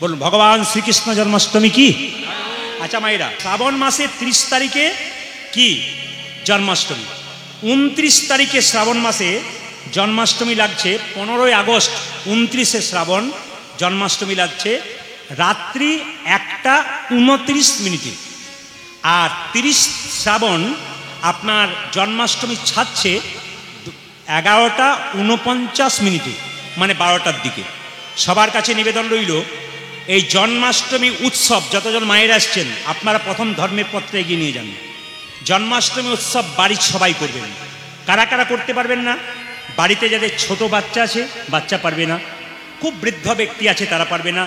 বলুন, ভগবান শ্রীকৃষ্ণ জন্মাষ্টমী কি? আচ্ছা মায়েরা, শ্রাবণ মাসের 30 তারিখে কি জন্মাষ্টমী, 29 তারিখে শ্রাবণ মাসে জন্মাষ্টমী লাগছে, 15ই আগস্ট 29শে শ্রাবণ জন্মাষ্টমী লাগছে রাত্রি 1:29। আর 30 শ্রাবণ আপনার জন্মাষ্টমী ছাড়ছে 11:49, মানে 12টার দিকে। সবার কাছে নিবেদন রইল, এই জন্মাষ্টমী উৎসব যতজন মায়েরা আসছেন আপনারা প্রথম ধর্মের পত্রে এগিয়ে নিয়ে যান। জন্মাষ্টমী উৎসব বাড়ির সবাই করবেন। কারা কারা করতে পারবেন না? বাড়িতে যাদের ছোট বাচ্চা আছে, বাচ্চা পারবে না। খুব বৃদ্ধ ব্যক্তি আছে, তারা পারবে না।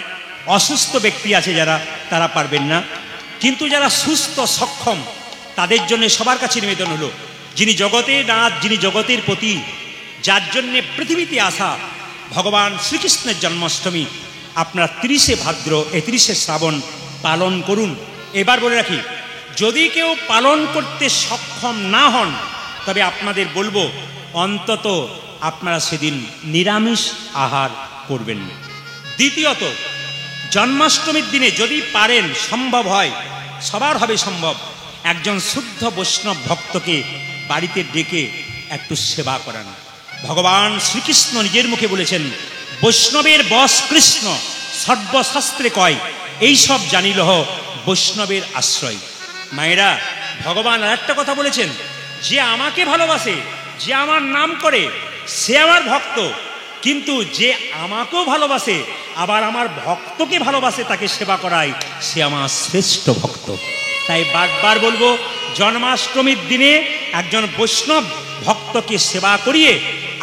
অসুস্থ ব্যক্তি আছে যারা, তারা পারবেন না। কিন্তু যারা সুস্থ সক্ষম তাদের জন্য সবার কাছে নিবেদন হলো, যিনি জগতের নাথ, যিনি জগতের পতি, যার জন্যে পৃথিবীতে আসা ভগবান শ্রীকৃষ্ণের জন্মাষ্টমী আপনার 30শে ভাদ্র 31শে শ্রাবণ পালন করুন। এবার বলে রাখি, যদি কেউ পালন করতে সক্ষম না হন তবে আপনাদের বলবো অন্তত আপনারা সেদিন নিরামিষ আহার করবেন। দ্বিতীয়ত, জন্মাষ্টমীর দিনে যদি পারেন, সম্ভব হয়, সবার হবে সম্ভব, একজন শুদ্ধ বৈষ্ণব ভক্তকে বাড়িতে ডেকে একটু সেবা করান। ভগবান শ্রীকৃষ্ণ নিজের মুখে বলেছেন, বৈষ্ণবের বশ কৃষ্ণ, সর্বশাস্ত্রে কয়, এই সব জানিলহ বৈষ্ণবের আশ্রয়। মায়েরা, ভগবান আর একটা কথা বলেছেন, যে আমাকে ভালোবাসে, যে আমার নাম করে, সে আমার ভক্ত। কিন্তু যে আমাকেও ভালোবাসে, আবার আমার ভক্তকে ভালোবাসে, তাকে সেবা করায়, সে আমার শ্রেষ্ঠ ভক্ত। তাই বারবার বলবো, জন্মাষ্টমীর দিনে একজন বৈষ্ণব ভক্তকে সেবা করিয়ে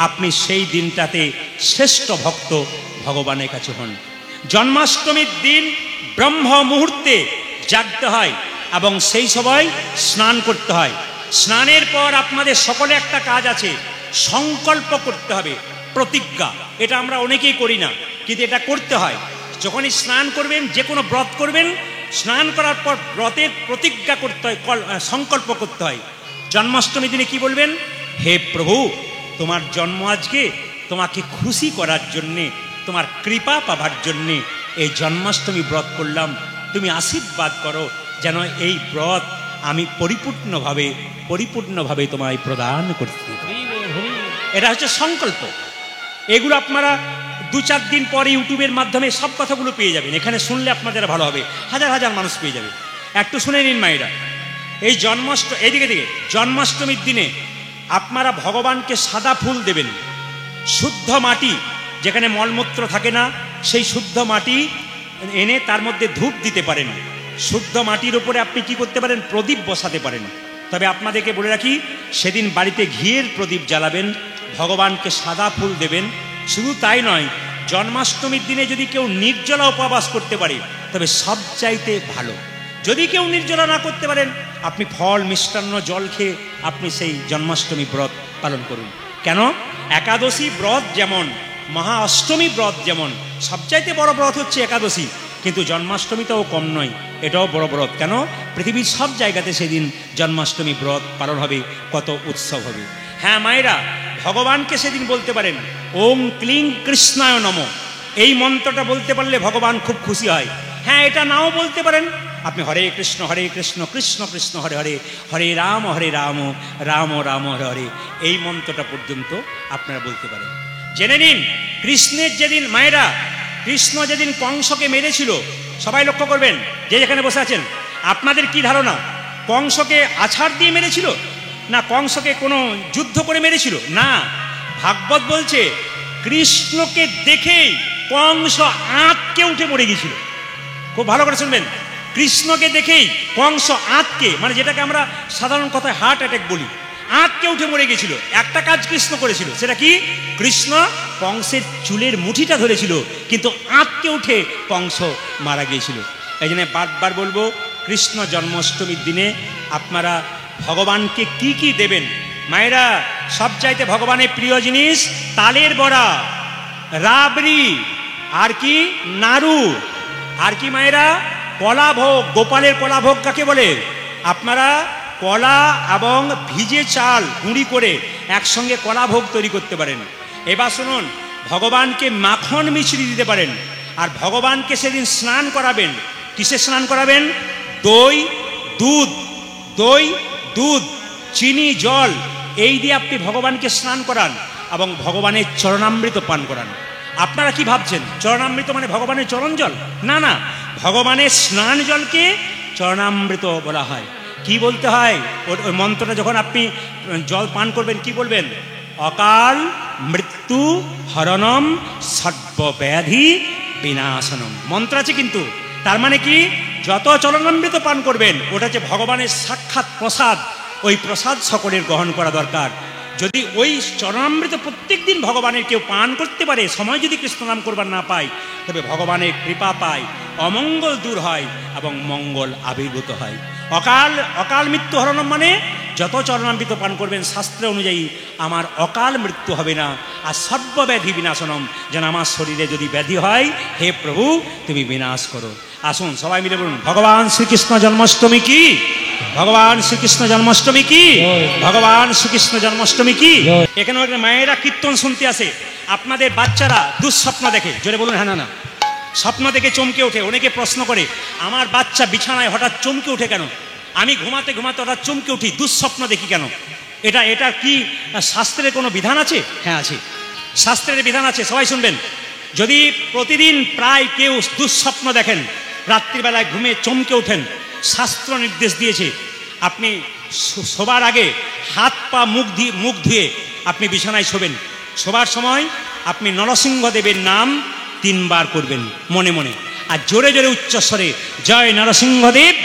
আপনি সেই দিনটাতে শ্রেষ্ঠ ভক্ত ভগবানের কাছে হন। জন্মাষ্টমীর দিন ব্রহ্ম মুহূর্তে জাগতে হয় এবং সেই সময় স্নান করতে হয়। স্নানের পর আপনাদের সকলে একটা কাজ আছে, সংকল্প করতে হবে, প্রতিজ্ঞা। এটা আমরা অনেকেই করি না, কিন্তু এটা করতে হয়। যখনই স্নান করবেন, যে কোনো ব্রত করবেন, স্নান করার পর ব্রতের প্রতিজ্ঞা করতে হয়, সংকল্প করতে হয়। জন্মাষ্টমীর দিনে কি বলবেন? হে প্রভু, তোমার জন্ম আজকে, তোমাকে খুশি করার জন্যে, তোমার কৃপা পাবার জন্যে এই জন্মাষ্টমী ব্রত করলাম। তুমি আশীর্বাদ করো যেন এই ব্রত আমি পরিপূর্ণভাবে তোমায় প্রদান করতে পারি। এটা হচ্ছে সংকল্প। এগুলো আপনারা 2-4 দিন পরে ইউটিউবের মাধ্যমে সব কথাগুলো পেয়ে যাবেন। এখানে শুনলে আপনাদের ভালো হবে, হাজার হাজার মানুষ পেয়ে যাবে। একটু শুনে নিন মায়েরা। এই এইদিকে জন্মাষ্টমীর দিনে আপনারা ভগবানকে সাদা ফুল দেবেন। শুদ্ধ মাটি, যেখানে মলমূত্র থাকে না, সেই শুদ্ধ মাটি এনে তার মধ্যে ধূপ দিতে পারেন। শুদ্ধ মাটির উপরে আপনি কি করতে পারেন? প্রদীপ বসাতে পারেন। তবে আপনাদেরকে বলে রাখি, সেদিন বাড়িতে ঘিয়ের প্রদীপ জ্বালাবেন, ভগবানকে সাদা ফুল দেবেন। শুধু তাই নয়, জন্মাষ্টমীর দিনে যদি কেউ নির্জলা উপবাস করতে পারে তবে সবচাইতে ভালো। যদি কেউ নির্জলা না করতে পারেন, আপনি ফল, মিষ্টান্ন, জল খেয়ে আপনি সেই জন্মাষ্টমী ব্রত পালন করুন। কেন? একাদশী ব্রত যেমন, মহা অষ্টমী ব্রত যেমন, সবচাইতে বড় ব্রত হচ্ছে একাদশী, কিন্তু জন্মাষ্টমীটাও কম নয়, এটাও বড় ব্রত। কেন? পৃথিবীর সব জায়গাতে সেদিন জন্মাষ্টমী ব্রত পালন হবে, কত উৎসব হবে। হ্যাঁ মায়েরা, ভগবানকে সেদিন বলতে পারেন ওম ক্লিং কৃষ্ণায় নমঃ, এই মন্ত্রটা বলতে পারলে ভগবান খুব খুশি হয়। হ্যাঁ, এটা নাও বলতে পারেন আপনি, হরে কৃষ্ণ কৃষ্ণ কৃষ্ণ হরে হরে, হরে রাম রাম রাম হরে হরে, এই মন্ত্রটা পর্যন্ত আপনারা বলতে পারেন। জেনে নিন, কৃষ্ণের যেদিন, মায়েরা, কৃষ্ণ যেদিন কংসকে মেরেছিল, সবাই লক্ষ্য করবেন, যে যেখানে বসে আছেন, আপনাদের কি ধারণা? কংসকে আছাড় দিয়ে মেরেছিল না কংসকে কোনো যুদ্ধ করে মেরেছিল? না, ভাগবত বলছে কৃষ্ণকে দেখেই কংস আঁতকে উঠে পড়ে গিয়েছিল। খুব ভালো করে শুনবেন, কৃষ্ণকে দেখেই কংস আঁতকে, মানে যেটাকে আমরা সাধারণ কথায় হার্ট অ্যাটাক বলি, আঁতকে উঠে মরে গেছিল। একটা কাজ কৃষ্ণ করেছিল, সেটা কি? কৃষ্ণ কংসের চুলের মুঠিটা ধরেছিল, কিন্তু আঁতকে উঠে কংস মারা গিয়েছিল। এই জন্য বারবার বলবো, কৃষ্ণ জন্মাষ্টমীর দিনে আপনারা ভগবানকে কি কি দেবেন? মায়েরা, সবচাইতে ভগবানের প্রিয় জিনিস তালের বড়া, রাবড়ি, আর কি নাড়ু, আর কি মায়েরা? কলা ভোগ। গোপালের কলা ভোগ কাকে বলে? আপনারা কলা এবং ভিজে চাল গুঁড়ি করে একসঙ্গে কলা ভোগ তৈরি করতে পারেন। এবার শুনুন, ভগবানকে মাখন মিছরি দিতে পারেন। আর ভগবানকে সেদিন স্নান করাবেন। কিসে স্নান করাবেন? দই দুধ, দই দুধ, চিনি জল, এই দিয়ে আপনি ভগবানকে স্নান করান এবং ভগবানের চরণামৃত পান করান। আপনারা কি ভাবছেন চরণামৃত মানে ভগবানের চরণ জল? না না, ভগবানের স্নান জলকে চরণামৃত বলা হয়। কি বলতে হয় ওই মন্ত্রটা যখন আপনি জল পান করবেন? কি বলবেন? অকাল মৃত্যু হরণম সর্বব্যাধি বিনাশনম মন্ত্র আছে কিন্তু। তার মানে কি, যত চরণামৃত পান করবেন ওটা যে ভগবানের সাক্ষাৎ প্রসাদ, ওই প্রসাদ সকলের গ্রহণ করা দরকার। যদি ওই চরণামৃত প্রত্যেক দিন ভগবানের কেউ পান করতে পারে, সময় যদি কৃষ্ণ নাম করবার না পায়, তবে ভগবানের কৃপা পায়, অমঙ্গল দূর হয় এবং মঙ্গল আবির্ভূত হয়। অকাল মৃত্যু হরণম মানে যত চরণামৃত পান করবেন শাস্ত্র অনুযায়ী আমার অকাল মৃত্যু হবে না। আর সর্বব্যাধি বিনাশনম, যেন আমার শরীরে যদি ব্যাধি হয়, হে প্রভু তুমি বিনাশ করো। আসুন সবাই মিলে বলুন, ভগবান শ্রীকৃষ্ণ জন্মাষ্টমী কি? ভগবান শ্রীকৃষ্ণ জন্মাষ্টমী কি? ভগবান শ্রীকৃষ্ণ জন্মাষ্টমী কি? এখানে মায়েরা কীর্তন শুনতে আসে। আপনাদের বাচ্চারা দুঃস্বপ্ন দেখে, জোরে বলুন হ্যাঁ না না। স্বপ্ন দেখে চমকে ওঠে। অনেকে প্রশ্ন করে, আমার বাচ্চা বিছানায় হঠাৎ চমকে ওঠে কেন? আমি ঘুমাতে ঘুমাতে হঠাৎ চমকে উঠি, দুঃস্বপ্ন দেখি কেন? এটা কি শাস্ত্রের কোনো বিধান আছে? হ্যাঁ আছে, শাস্ত্রের বিধান আছে। সবাই শুনবেন। যদি প্রতিদিন প্রায় কেউ দুঃস্বপ্ন দেখেন, রাত্রিবেলায় ঘুমে চমকে ওঠেন, শাস্ত্র নির্দেশ দিয়েছে আপনি শোবার আগে হাত পা মুখ ধুয়ে আপনি বিছানায় শোবেন। শোবার সময় আপনি নরসিংহদেবের নাম 3 বার করবেন মনে মনে, আর জোরে জোরে উচ্চস্বরে জয় নরসিংহদেব,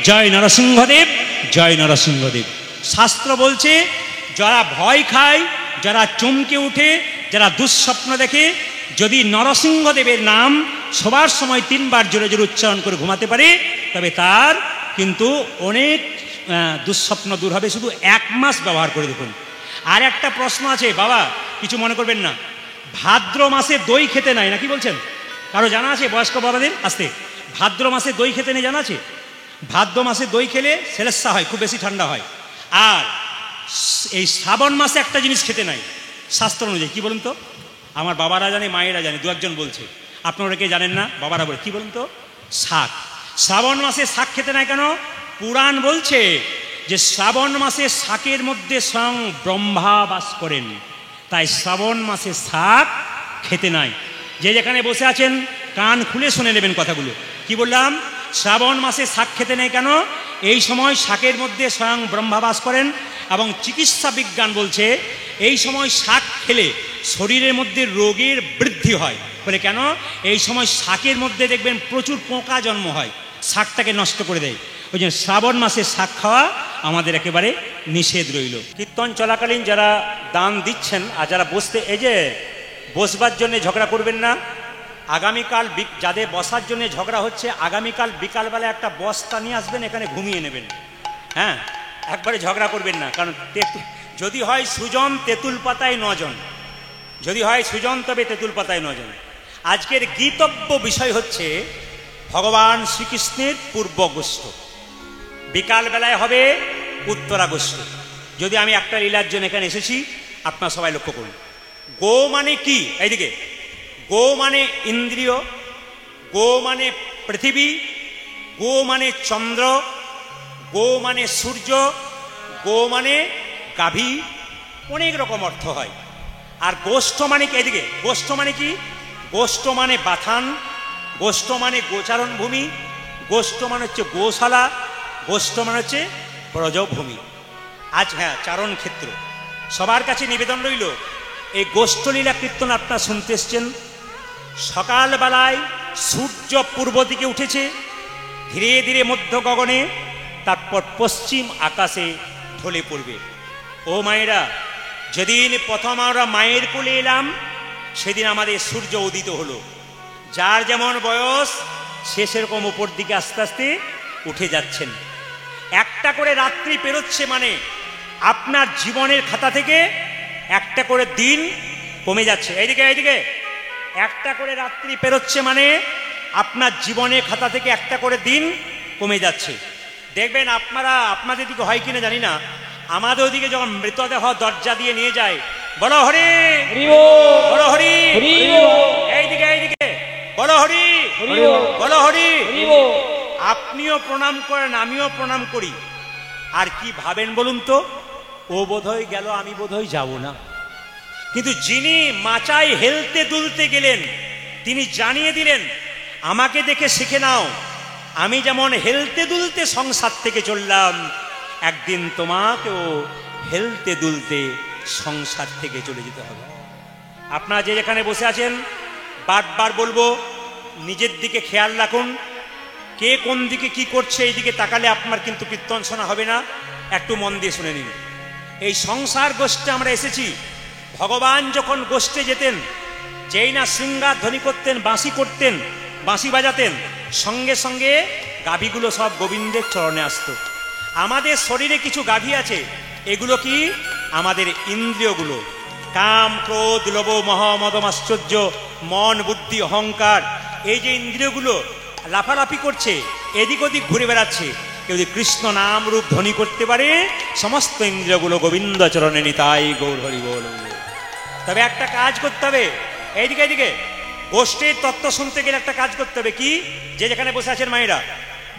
জয় নরসিংহদেব, জয় নরসিংহদেব। শাস্ত্র বলছে যারা ভয় খায়, যারা চমকে উঠে, যারা দুঃস্বপ্ন দেখে, যদি নরসিংহদেবের নাম শোবার সময় 3 বার জোরে জোরে উচ্চারণ করে ঘুমাতে পারে, তবে তার কিন্তু অনেক দুঃস্বপ্ন দূর হবে। শুধু 1 মাস ব্যবহার করে দেখুন। আর একটা প্রশ্ন আছে বাবা, কিছু মনে করবেন না, ভাদ্র মাসে দই খেতে নাই না, কি বলছেন? কারো জানা আছে? বয়স্ক বাবাদের আসতে, ভাদ্র মাসে দই খেতে নেই জানা আছে? ভাদ্র মাসে দই খেলে সেলেসা হয়, খুব বেশি ঠান্ডা হয়। আর এই শ্রাবণ মাসে একটা জিনিস খেতে নাই শাস্ত্র অনুযায়ী, কি বলুন তো? আমার বাবারা জানে, মায়েরা জানে, 2-1 জন বলছে, আপনারা কে জানেন না? বাবারা বলে, কি বলুন তো? শাক। শ্রাবণ মাসে শাক খেতে নাই কেন? পুরাণ বলছে যে শ্রাবণ মাসে শাকের মধ্যে স্বয়ং ব্রহ্মা বাস করেন, তাই শ্রাবণ মাসে শাক খেতে নাই। যে যেখানে বসে আছেন কান খুলে শুনে নেবেন কথাগুলো। কি বললাম? শ্রাবণ মাসে শাক খেতে নেই কেন? এই সময় শাকের মধ্যে স্বয়ং ব্রহ্মা বাস করেন, এবং চিকিৎসা বিজ্ঞান বলছে এই সময় শাক খেলে শরীরের মধ্যে রোগের বৃদ্ধি হয়। বলে কেন? এই সময় শাকের মধ্যে দেখবেন প্রচুর পোকা জন্ম হয়, শাকটাকে নষ্ট করে দেয়। ওই জন্য শ্রাবণ মাসে শাক খাওয়া আমাদের একেবারে নিষেধ রইল। কীর্তন চলাকালীন যারা দান দিচ্ছেন আর যারা বসতে, এই যে বসবার জন্য ঝগড়া করবেন না। আগামীকাল যাদের বসার জন্য ঝগড়া হচ্ছে, আগামীকাল বিকালবেলা একটা বস্তা নিয়ে আসবেন, এখানে ঘুমিয়ে নেবেন। হ্যাঁ, একবারে ঝগড়া করবেন না। কারণ যদি হয় সুজন, তেঁতুল পাতায় 9 জন। যদি হয় সুজন, তবে তেঁতুল পাতায় 9 জন। আজকের গীতব্য বিষয় হচ্ছে ভগবান শ্রীকৃষ্ণের পূর্বগোষ্ঠ, বিকালবেলায় হবে উত্তরাগোষ্ঠ। যদি আমি একটা লীলার জন্য এখানে এসেছি, আপনারা সবাই লক্ষ্য করুন। গো মানে কি? এইদিকে, গো মানে ইন্দ্রিয়, গো মানে পৃথিবী, গো মানে চন্দ্র, গো মানে সূর্য, গো মানে গাভী, অনেক রকম অর্থ হয়। আর গোষ্ঠ মানে কি? এদিকে, গোষ্ঠ মানে কি? গোষ্ঠ মানে বাথান, গোষ্ঠ মানে গোচারণ ভূমি, গোষ্ঠ মানে হচ্ছে গোশালা, গোষ্ঠ মানে হচ্ছে ব্রজভূমি। আজ হ্যাঁ, চারণ ক্ষেত্র। সবার কাছে নিবেদন রইল, এই গোষ্ঠলীলা কীর্তন আপনারা শুনতে এসছেন। সকালবেলায় সূর্য পূর্ব দিকে উঠেছে, ধীরে ধীরে মধ্য গগনে, তারপর পশ্চিম আকাশে ঢলে পড়বে। ও মায়েরা, যেদিন প্রথম আমরা মায়ের কোলে এলাম, সেদিন আমাদের সূর্য উদিত হলো। যার যেমন বয়স, সে সেরকম উপর দিকে আস্তে আস্তে উঠে যাচ্ছেন। একটা করে রাত্রি পেরোচ্ছে, মানে আপনার জীবনের খাতা থেকে একটা করে দিন কমে যাচ্ছে। এইদিকে এইদিকে, একটা করে রাত্রি পেরোচ্ছে মানে আপনার জীবনের খাতা থেকে একটা করে দিন কমে যাচ্ছে। দেখবেন আপনাদের দিকে হয় কিনা জানি না, আমাদের ওদিকে যখন মৃতদেহ দরজা দিয়ে নিয়ে যায়, বড় হরি বড় হরি, এইদিকে এইদিকে বলো হরি, বলো হরি। আপনিও প্রণাম করেন, আমিও প্রণাম করি। আর কি ভাবেন বলুন তো? ও বোধহয় গেল, আমি বোধহয় যাব না। কিন্তু যিনি মাচায় হেলতে দুলতে গেলেন, তিনি জানিয়ে দিলেন আমাকে দেখে শিখে নাও, আমি যেমন হেলতে দুলতে সংসার থেকে চললাম, একদিন তোমাকেও হেলতে দুলতে সংসার থেকে চলে যেতে হবে। আপনারা যে যেখানে বসে আছেন, বারবার বলবো নিজের দিকে খেয়াল রাখুন। কে কোন দিকে কি করছে এই দিকে তাকালে আপনার কিন্তু কীর্তন শোনা হবে না। একটু মন দিয়ে শুনে নিন। এই সংসার গোষ্ঠে আমরা এসেছি। ভগবান যখন গোষ্ঠে যেতেন, যেই না শৃঙ্গার ধ্বনি করতেন, বাঁশি করতেন, বাঁশি বাজাতেন, সঙ্গে সঙ্গে গাভীগুলো সব গোবিন্দের চরণে আসতো। আমাদের শরীরে কিছু গাভী আছে, এগুলো কি? আমাদের ইন্দ্রিয়গুলো। কাম, ক্রোধ, লোভ, মোহ, মদ, মাশ্চর্য, মন, বুদ্ধি, অহংকার, এই যে ইন্দ্রিয়গুলো লাফালাফি করছে, এদিক ওদিক ঘুরে বেড়াচ্ছে, কেউ যদি কৃষ্ণ নাম রূপ ধ্বনি করতে পারে, সমস্ত ইন্দ্রিয়গুলো গোবিন্দ চরণে নিতাই গৌর হরি বল। তবে একটা কাজ করতে হবে, এইদিকে এইদিকে গোষ্ঠীর তত্ত্ব শুনতে গেলে একটা কাজ করতে হবে। কি? যে যেখানে বসে আছেন মায়েরা,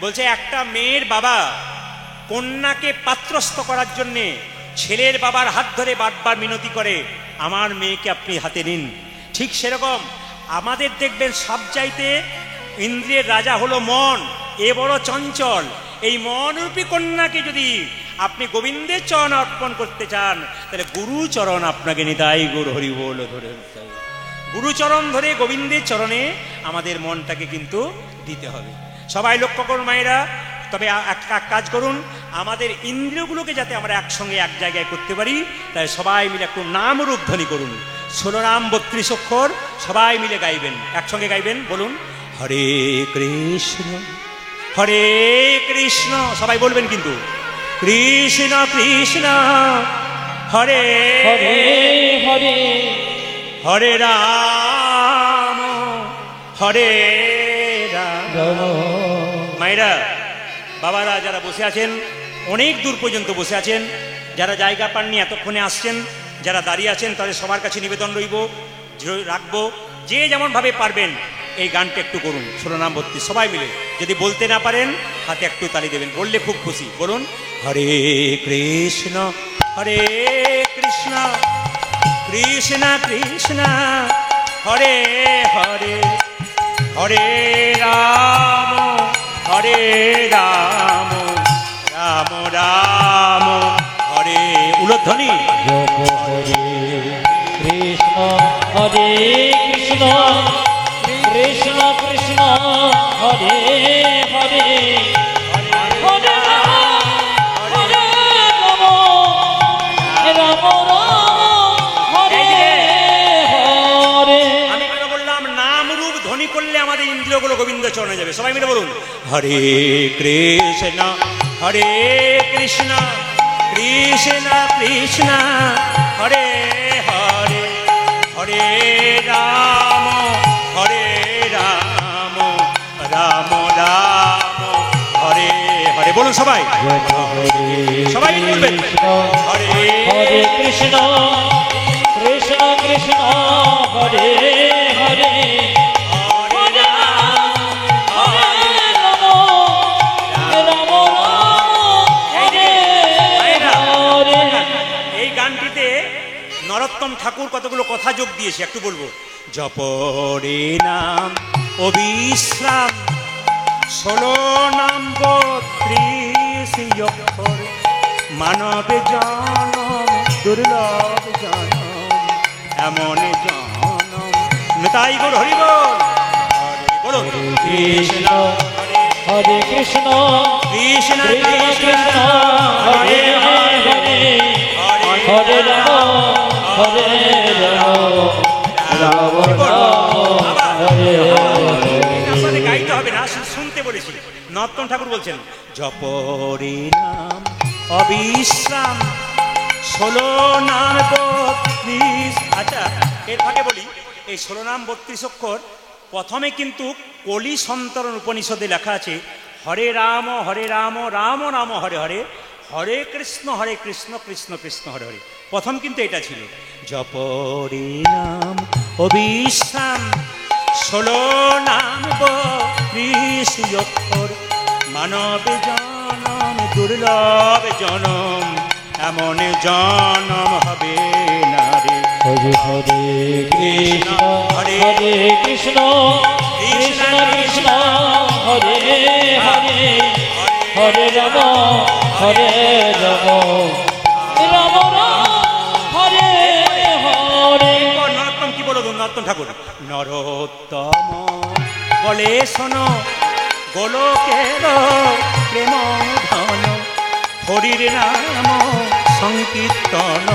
বলছে একটা মেয়ের বাবা কন্যাকে পাত্রস্থ করার জন্যে ছেলের বাবার হাত ধরে বারবার মিনতি করে, আমার মেয়েকে আপনি হাতে নিন। ঠিক সেরকম আমাদের দেখবেন সব চাইতে ইন্দ্রিয়ের রাজা হলো মন। এ বড় চঞ্চল। এই মনরূপী কন্যাকে যদি আপনি গোবিন্দের চরণ অর্পণ করতে চান, তাহলে গুরুচরণ আপনাকে নিতাই গৌর হরি বল ধরে, গুরুচরণ ধরে গোবিন্দের চরণে আমাদের মনটাকে কিন্তু দিতে হবে। সবাই লক্ষ্য করুন মায়েরা। তবে এক কাজ করুন, আমাদের ইন্দ্রিয়গুলোকে যাতে আমরা একসঙ্গে এক জায়গায় করতে পারি, তাই সবাই মিলে একটু নাম রূপ ধ্বনি করুন। 16 নাম 32 অক্ষর সবাই মিলে গাইবেন, একসঙ্গে গাইবেন। বলুন হরে কৃষ্ণ হরে কৃষ্ণ, সবাই বলবেন কিন্তু, কৃষ্ণ কৃষ্ণ হরে হরে হরে, হরে রাম হরে রাম। মায়েরা, বাবারা যারা বসে আছেন, অনেক দূর পর্যন্ত বসে আছেন, যারা জায়গা পাননি এতক্ষণে আসছেন, যারা দাঁড়িয়ে আছেন, তাদের সবার কাছে নিবেদন রাখবো, যে যেমন ভাবে পারবেন এই গানটা একটু করুন। 16 নাম 32 সবাই মিলে। যদি বলতে না পারেন হাতে একটু তালি দেবেন, বললে খুব খুশি। বলুন হরে কৃষ্ণ হরে কৃষ্ণ কৃষ্ণ কৃষ্ণ হরে হরে, হরে রাম হরে রাম রাম রাম হরে। উলধ্বনি হরে কৃষ্ণ হরে কৃষ্ণ কৃষ্ণ কৃষ্ণ হরে হরে, হরে রাম হরে রাম রাম রাম হরে হরে। আমি কেন বললাম নাম রূপ ধ্বনি করলে আমাদের ইন্দ্রিয়গুলো গোবিন্দ চরণে যাবে। সবাই মিলে বলুন হরে কৃষ্ণ হরে কৃষ্ণ কৃষ্ণ কৃষ্ণ হরে হরে, হরে রাম হরে রাম রাম রাম হরে হরে। বলুন সবাই, সবাই বলবেন হরে হরে কৃষ্ণ কৃষ্ণ কৃষ্ণ হরে হরে, হরে রাম হরে রাম রাম রাম হরে হরে। এই গানটিতে নরোত্তম ঠাকুর কতগুলো কথা যোগ দিয়েছে, একটু বলবো। জপরে নাম অবিশ্রাম 16 নাম 32 অক্ষর, মানবে জনম দুর্লভ জনম, এমন জনম নিতাই গৌর হরি বল। বলো কৃষ্ণ হরে কৃষ্ণ কৃষ্ণ কৃষ্ণ হরে হরে, হরে রাম হরে রাম রাম রাম হরে হরে। গাইতে হবে না, শুনতে বলেছি। নরোত্তম ঠাকুর বলছেন জপরে নাম অবিশ্রাম 16 নাম 32। আচ্ছা, এর ফাঁকে বলি, এই 16 নাম 32 অক্ষর প্রথমে কিন্তু কলি সন্তরণ উপনিষদে লেখা আছে হরে রাম রাম রাম হরে হরে, হরে কৃষ্ণ কৃষ্ণ কৃষ্ণ হরে হরে। প্রথম কিন্তু এটা ছিল জপরে নাম অবিশ্রাম ষোলো নাম কৃষ্ণ অক্ষর, মানব জনম দুর্লভ জনম, এমন জনম হবে না রে। হরে হরে কৃষ্ণ হরে কৃষ্ণ কৃষ্ণ কৃষ্ণ হরে হরে, হরে রাম হরে রাম, রাম রাম হরে হরে। নরোত্তম কি বলো নরোত্তম ঠাকুর? নরোত্তম বলে শোনো, গোলকের প্রেম ধন, হরির নাম সংকীর্তন,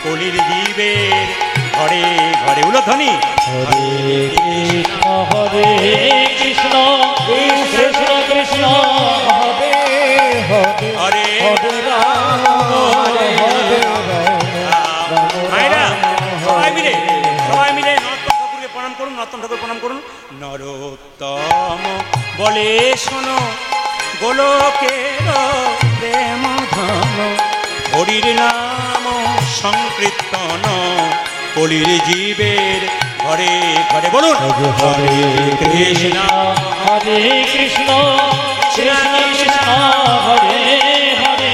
কলির জীবের ঘরে ঘরে। উলধ্বনি হরে কৃষ্ণ হরে কৃষ্ণ কৃষ্ণ কৃষ্ণ হরে হরে, হরে হরে রাম হরে রাম, মায়েরা সবাই মিলে নরোত্তম ঠাকুরকে প্রণাম করুন, নরোত্তম ঠাকুর প্রণাম করুন। নরোত্তম বলে শোনো, গোলকের প্রেম ধন, হরির নাম সংকীর্তন, কলির জীবের ঘরে ঘরে। বলুন হরে কৃষ্ণ হরে কৃষ্ণ কৃষ্ণ কৃষ্ণ হরে হরে,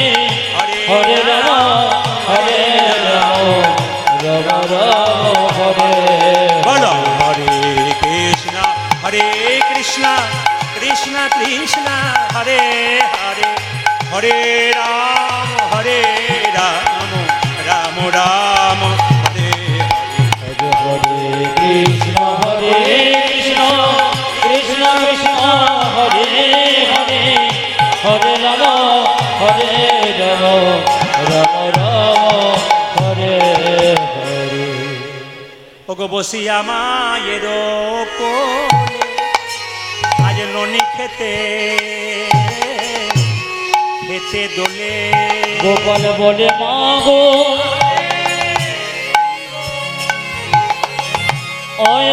হরে রাম হরে রাম, রাম রাম হরে। বলো হরে কৃষ্ণ কৃষ্ণ কৃষ্ণ হরে হরে, হরে রাম রাম রাম হরে হরে। হরে কৃষ্ণ কৃষ্ণ কৃষ্ণ হরে হরে, হরে রাম রাম রাম হরে হরে। ওগো বসিয়া মায়ের কোলে, আজ ননি খেতে খেতে দোলে, গোপাল বলে মাগো অয়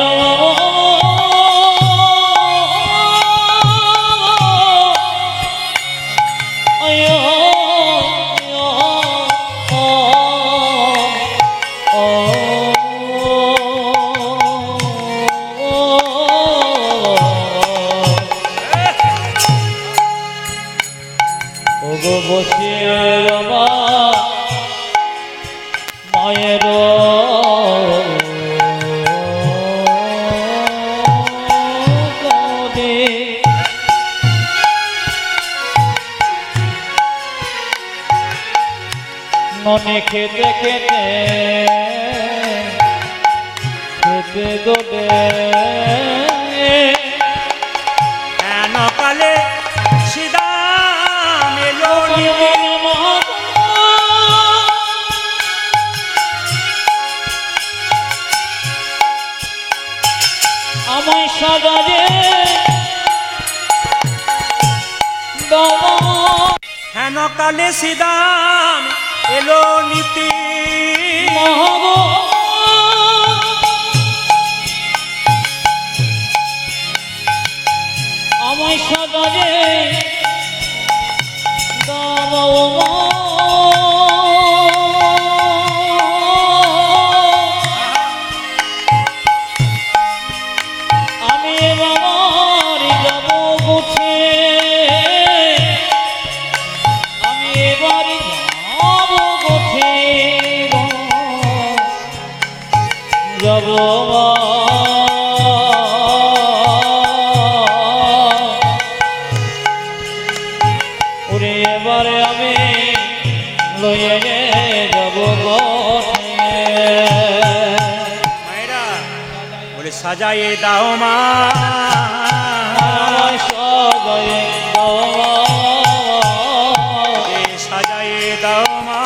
ওগো বসিয়ে রমা মায়ের কোলে, মনে খেতে খেতে খেতে দোলে, হেন কালে সিদাম এলো আমায় সাজারে হেন কালে সিদাম এলো নীতি, মহাগো আমায় সাজারে আমি এবার যাব গুছে, আমি এবার যাব গুছে, যাব ওরে এবারে আমি লইয়ে যাব গঠে। মায়েরা বলে সাজায়ে দাও মা, সদয়ে সাজায়ে দাও মা,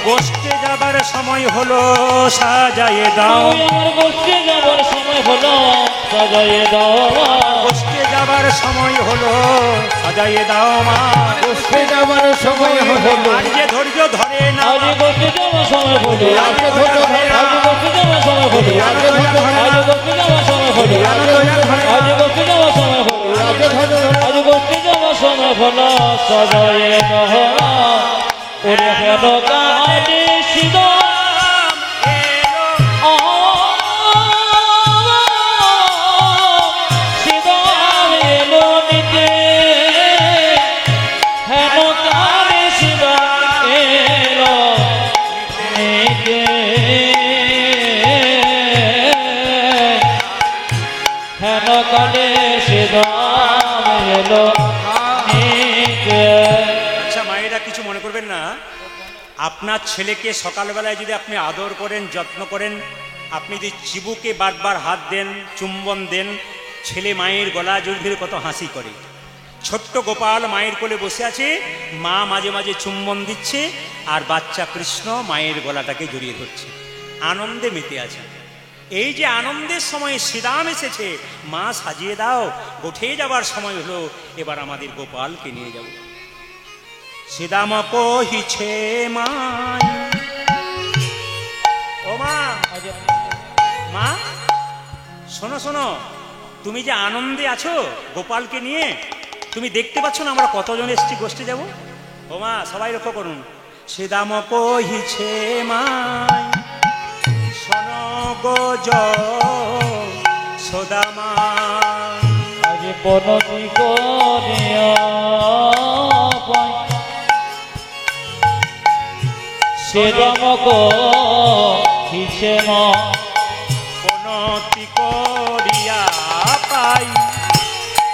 গোষ্ঠে যাবার সময় হলো সাজায়ে দাও, আমার গোষ্ঠে যাবার সময় হলো সাজায়ে দাও, গোষ্ঠে যাবার সময় হলো সাজায়ে দাও মা, গোষ্ঠে যাবার সময় হলো, আর যে ধৈর্য ধরে না, আজ গোষ্ঠে যাবার সময় হলো, আজ গোষ্ঠে যাবার সময় হলো, আজ গোষ্ঠে যাবার সময় হলো, আজ গোষ্ঠে যাবার সময় হলো, আজ গোষ্ঠে যাবার সময় হলো সাজায়ে দাও, ওরে হেন কালে হলো নিকে। আচ্ছা মায়েরা কিছু মনে করবেন না, আপনার ছেলেকে সকালবেলায় যদি আপনি আদর করেন, যত্ন করেন, আপনি যদি চিবুকে বারবার হাত দেন, চুম্বন দেন, ছেলে মায়ের গলা জড়িয়ে ধরে কত হাসি করে। ছোট্ট গোপাল মায়ের কোলে বসে আছে, মা মাঝে মাঝে চুম্বন দিচ্ছে, আর বাচ্চা কৃষ্ণ মায়ের গলাটাকে জড়িয়ে ধরছে, আনন্দে মেতে আছে। এই যে আনন্দের সময় শ্রীরাম এসেছে, মা সাজিয়ে দাও, উঠে যাবার সময় হলো, এবার আমাদের গোপালকে নিয়ে যাব। শ্রীরাম কহিছে মাই, ও মা, মা শোনো শোনো, তুমি যে আনন্দে আছো গোপালকে নিয়ে, তুমি দেখতে পাচ্ছ না আমরা কতজন এসছি গোষ্ঠী যাব? ও মা সবাই লক্ষ্য করুন। শ্রীরাম কহিছে মাই, শোনো গো যশোদামা, আজ বনতি করিয়া পাই শ্রীরাম কহিছে মা, বনতি করিয়া পাই,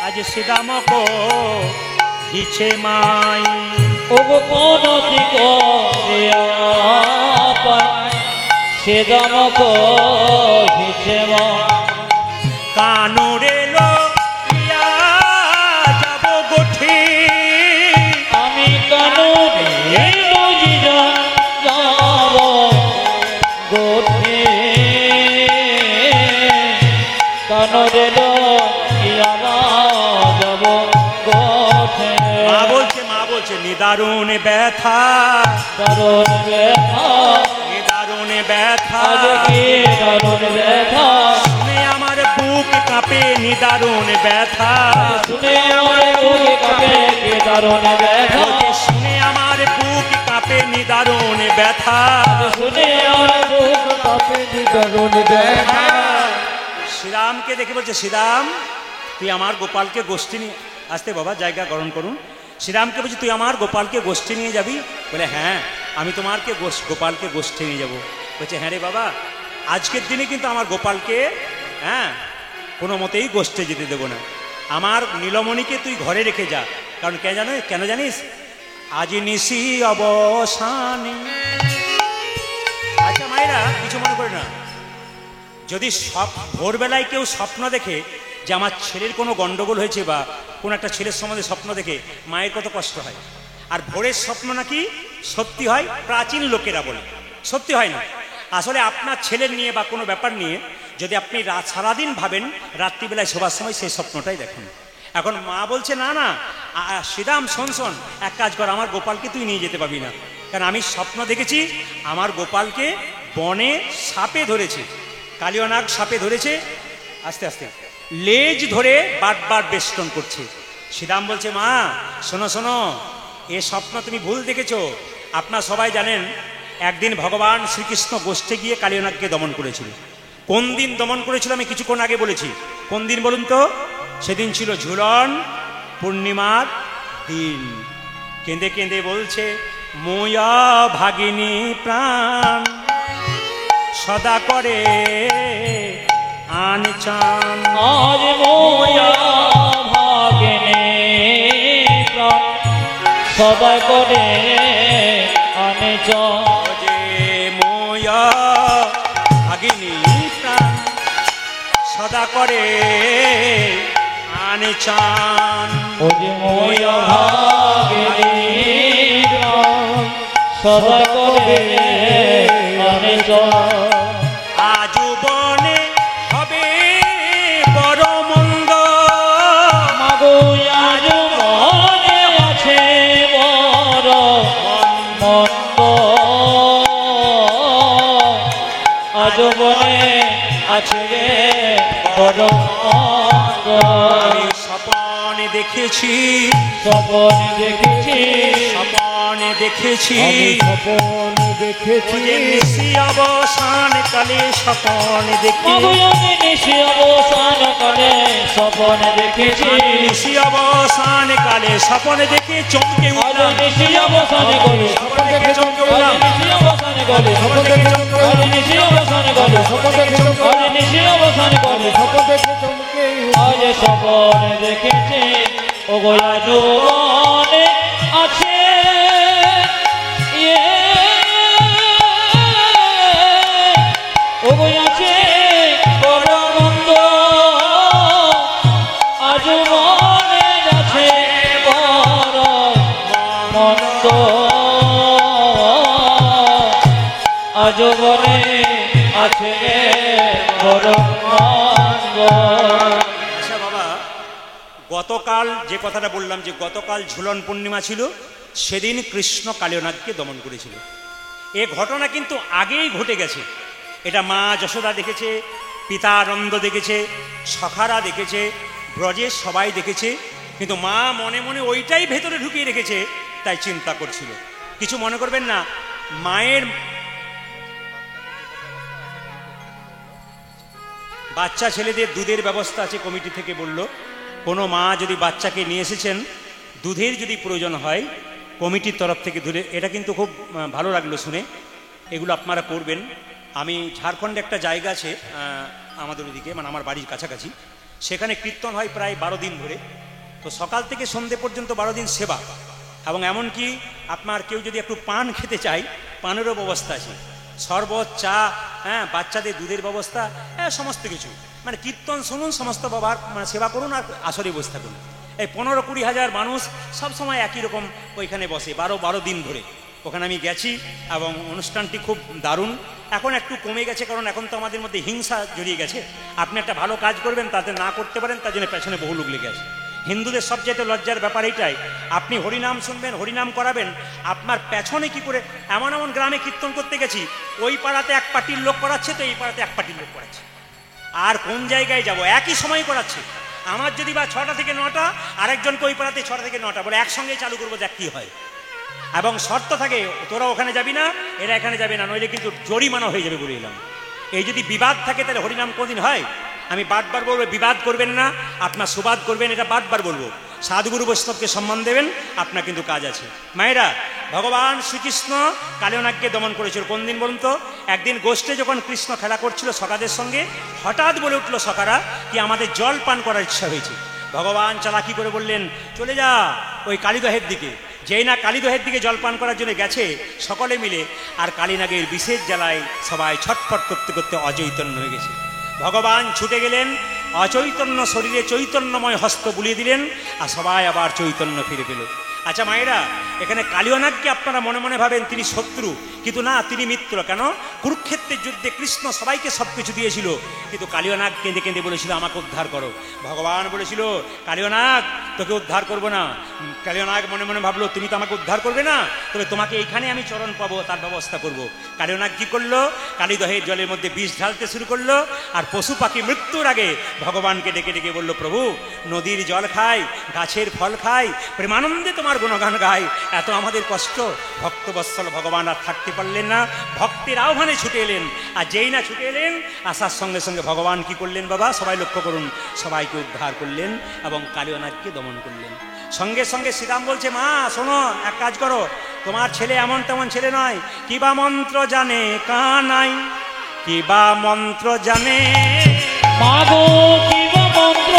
আজ শ্রীরাম কহিছে মাই। ও বনতি করিয়া পাই শ্রীরাম কহিছে মা, কানুরে লইয়া যাব গোঠে, আমি কানুরে লইয়া যাব গোঠে, কানুরে লইয়া যাব গোঠে। মা বলছে নিদারুণ ব্যথা, দারুণ ব্যথা, নিদারুণ ব্যথা, আজ কি দারুণ ব্যথা, শুনে আমার বুক কাঁপে, নিদারুণ ব্যথা, শুনে আমার বুক কাঁপে, কি দারুণ ব্যথা, বলছে শুনে আমার বুক কাঁপে, নিদারুণ ব্যথা, শুনে আমার বুক কাপে নিদারুণ ব্যথা। শ্রীরামকে দেখে বলছে, শ্রীরাম তুই আমার গোপালকে গোষ্ঠী নিয়ে আসতে, বাবা জায়গা গ্রহণ করুন। শ্রীরামকে বলছে তুই আমার গোপালকে গোষ্ঠী নিয়ে যাবি? বলে হ্যাঁ আমি তোমারকে গোপালকে গোষ্ঠী নিয়ে যাব। বলছে হ্যাঁ রে বাবা, আজকের দিনে কিন্তু আমার গোপালকে কোনো মতেই গোষ্ঠে যেতে দেবো না। আমার নীলমণিকে তুই ঘরে রেখে যা, কারণ কেন জানিস, আজ নিশি অবসানে। আচ্ছা মায়েরা কিছু মনে করে না, যদি ভোরবেলায় কেউ স্বপ্ন দেখে যে আমার ছেলের কোনো গন্ডগোল হয়েছে বা কোনো একটা ছেলের সম্বন্ধে স্বপ্ন দেখে, মায়ের কত কষ্ট হয়। আর ভোরের স্বপ্ন নাকি সত্যি হয়, প্রাচীন লোকেরা বলে, সত্যি হয় না। আসলে আপনার ছেলের নিয়ে বা কোনো ব্যাপার নিয়ে যদি আপনি সারাদিন ভাবেন, রাত্রিবেলায় শোবার সময় সেই স্বপ্নটাই দেখেন। এখন মা বলছে না না শ্রীরাম শোন, এক কাজ কর, আমার গোপালকে তুই নিয়ে যেতে পারবি না, কারণ আমি স্বপ্ন দেখেছি আমার গোপালকে বনে সাপে ধরেছে, কালিয়ানাগ সাপে ধরেছে, আস্তে আস্তে লেজ ধরে বারবার বেষ্টন করছে। শ্রীরাম বলছে মা শোনো, এ স্বপ্ন তুমি ভুল দেখেছো। আপনারা সবাই জানেন একদিন ভগবান শ্রীকৃষ্ণ গোষ্ঠে গিয়ে কালিয়ানাগকে দমন করেছিল। কোন দিন দমন করেছিল আমি কিছুক্ষণ আগে বলেছি, কোন দিন বলুন তো? সেদিন ছিল ঝুলন পূর্ণিমার দিন। কেঁদে কেঁদে বলছে মোয়া ভাগিনী প্রাণ সদা করে আনচান, আজ মোয়া ভাগিনী প্রাণ সদা করে আনচান, যে মোয়া ভাগিনী প্রাণ সদা করে আনচান, ও যে মোয়া ভাগিনী প্রাণ সদা করে আনচান। আজু বনে হবে বড় মন্দ, মাগো আজ মনে আছে বড় মন্দ, আজ মনে আছে রে বড় মন্দ। আমি স্বপন দেখেছি, স্বপন দেখেছি, স্বপন দেখেছি, আমি স্বপন দেখেছি, নিশি অবসান কালে স্বপন দেখি, মাগো আমি নিশি অবসান কালে স্বপন দেখেছি, নিশি অবসান কালে স্বপন দেখে চমকে আজ উঠলাম, নিশি অবসান কালে স্বপন দেখে চমকে আজ উঠলাম, নিশি অবসান কালে স্বপন দেখে চমকে আজ নিশি অবসান কালে স্বপন দেখে চমকে আজ নিশি অবসান কালে স্বপন দেখে চমকে আজ স্বপন দেখেছি, ও গোয়া যৌবনে আছে ও গোয়া আছে বড় মন্দ আজ মনে আছে বড় মন্দ আজ মনে আছে বড় মন্দ। আচ্ছা বাবা, গতকাল যে কথাটা বললাম যে গতকাল ঝুলন পূর্ণিমা ছিল, সেদিন কৃষ্ণ কালিয়নাগকে দমন করেছিল। এ ঘটনা কিন্তু আগেই ঘটে গেছে। এটা মা যশোদা দেখেছে, পিতা আনন্দ দেখেছে, সখারা দেখেছে, ব্রজের সবাই দেখেছে, কিন্তু মা মনে মনে ওইটাই ভেতরে ঢুকিয়ে রেখেছে, তাই চিন্তা করছিল। কিছু মনে করবেন না, মায়ের বাচ্চা ছেলেদের দুধের ব্যবস্থা আছে, কমিটি থেকে বলল। কোনো মা যদি বাচ্চাকে নিয়ে এসেছেন, দুধের যদি প্রয়োজন হয় কমিটির তরফ থেকে দুধে, এটা কিন্তু খুব ভালো লাগলো শুনে। এগুলো আপনারা করবেন। আমি ঝাড়খণ্ডে একটা জায়গা আছে আমাদের ওদিকে, মানে আমার বাড়ির কাছাকাছি, সেখানে কীর্তন হয় প্রায় 12 দিন ধরে। তো সকাল থেকে সন্ধে পর্যন্ত 12 দিন সেবা, এবং এমনকি আপনার কেউ যদি একটু পান খেতে চায়, পানেরও ব্যবস্থা আছে, শরবত, চা, হ্যাঁ, বাচ্চাদের দুধের ব্যবস্থা, হ্যাঁ, সমস্ত কিছু। মানে কীর্তন শুনুন, সমস্ত বাবার মানে সেবা করুন, আর আসরে বসে থাকুন। এই 15-20 হাজার মানুষ সবসময় একই রকম ওইখানে বসে 12 দিন ধরে। ওখানে আমি গেছি এবং অনুষ্ঠানটি খুব দারুণ। এখন একটু কমে গেছে, কারণ এখন তো আমাদের মধ্যে হিংসা জড়িয়ে গেছে। আপনি একটা ভালো কাজ করবেন, তাতে না করতে পারেন, তার জন্য পেছনে বহু লোক লেগে আছে। হিন্দুদের সবচেয়ে লজ্জার ব্যাপার এইটাই, আপনি হরিনাম শুনবেন, হরিনাম করাবেন, আপনার পেছনে কি করে। এমন এমন গ্রামে কীর্তন করতে গেছি, ওই পাড়াতে এক পার্টির লোক করাচ্ছে, তো এই পাড়াতে এক পার্টির লোক করাচ্ছে। আর কোন জায়গায় যাব, একই সময় করাচ্ছে। আমার যদি বা 6টা থেকে 9টা, আরেকজনকে ওই পাড়াতে 6টা থেকে 9টা, বলে একসঙ্গেই চালু করবো, দেখ কি হয়। এবং শর্ত থাকে, তোরা ওখানে যাবি না, এরা এখানে যাবে না, নইলে কিন্তু জরিমানা হয়ে যাবে বলে এলাম। এই যদি বিবাদ থাকে, তাহলে হরিনাম কোনদিন হয়? আমি বারবার বলবো, বিবাদ করবেন না, আপনার সুবাদ করবেন, এটা বারবার বলবো। সাধুগুরু বৈষ্ণবকে সম্মান দেবেন, আপনার কিন্তু কাজ আছে। মায়েরা, ভগবান শ্রীকৃষ্ণ কালিয়নাগকে দমন করেছিল কোন দিন বলুন তো? একদিন গোষ্ঠে যখন কৃষ্ণ খেলা করছিল সখাদের সঙ্গে, হঠাৎ বলে উঠলো সখারা কি আমাদের জল পান করার ইচ্ছা হয়েছে। ভগবান চালাকি করে বললেন, চলে যা ওই কালীদহের দিকে। যেই না কালীদহের দিকে জলপান করার জন্য গেছে সকলে মিলে, আর কালীনাগের বিশেষ জ্বালায় সবাই ছটফট করতে করতে অচৈতন্য হয়ে গেছে। ভগবান ছুটে গেলেন, অচৈতন্য শরীরে চৈতন্যময় হস্ত বুলিয়ে দিলেন, আর সবাই আবার চৈতন্য ফিরে পেল। আচ্ছা মায়েরা, এখানে কালিয়নাগকে আপনারা মনে মনে ভাবেন তিনি শত্রু, কিন্তু না, তিনি মিত্র। কেন? কুরুক্ষেত্রের যুদ্ধে কৃষ্ণ সবাইকে সব কিছু দিয়েছিল, কিন্তু কালিয়নাগ কেঁদে কেঁদে বলেছিল আমাকে উদ্ধার করো। ভগবান বলেছিল, কালিয়নাগ তোকে উদ্ধার করবো না। কালিয়নাগ মনে মনে ভাবলো, তুমি তো আমাকে উদ্ধার করবে না, তবে তোমাকে এইখানে আমি চরণ পাবো, তার ব্যবস্থা করব। কালিয়নাগ কি করলো? কালীদহের জলের মধ্যে বিষ ঢালতে শুরু করলো, আর পশু পাখি মৃত্যুর আগে ভগবানকে ডেকে ডেকে বলল, প্রভু নদীর জল খাই, গাছের ফল খাই, প্রেমানন্দে তোমার গুণগান গাই, এত আমাদের কষ্ট। ভক্তবৎসল ভগবান আর থাকতে পারলেন না, ভক্তের আহ্বানে ছুটে এলেন। আর যেই না ছুটে এলেন, আসার সঙ্গে সঙ্গে ভগবান কি করলেন বাবা? সবাই লক্ষ্য করুন, সবাইকে উদ্ধার করলেন এবং কালিয়নাগকে দমন করলেন। সঙ্গে সঙ্গে শ্রীরাম বলছে, মা শোনো, এক কাজ করো, তোমার ছেলে এমন তেমন ছেলে নয়, কিবা মন্ত্র জানে কানাই, কিবা মন্ত্র জানে, মাগো কিবা মন্ত্র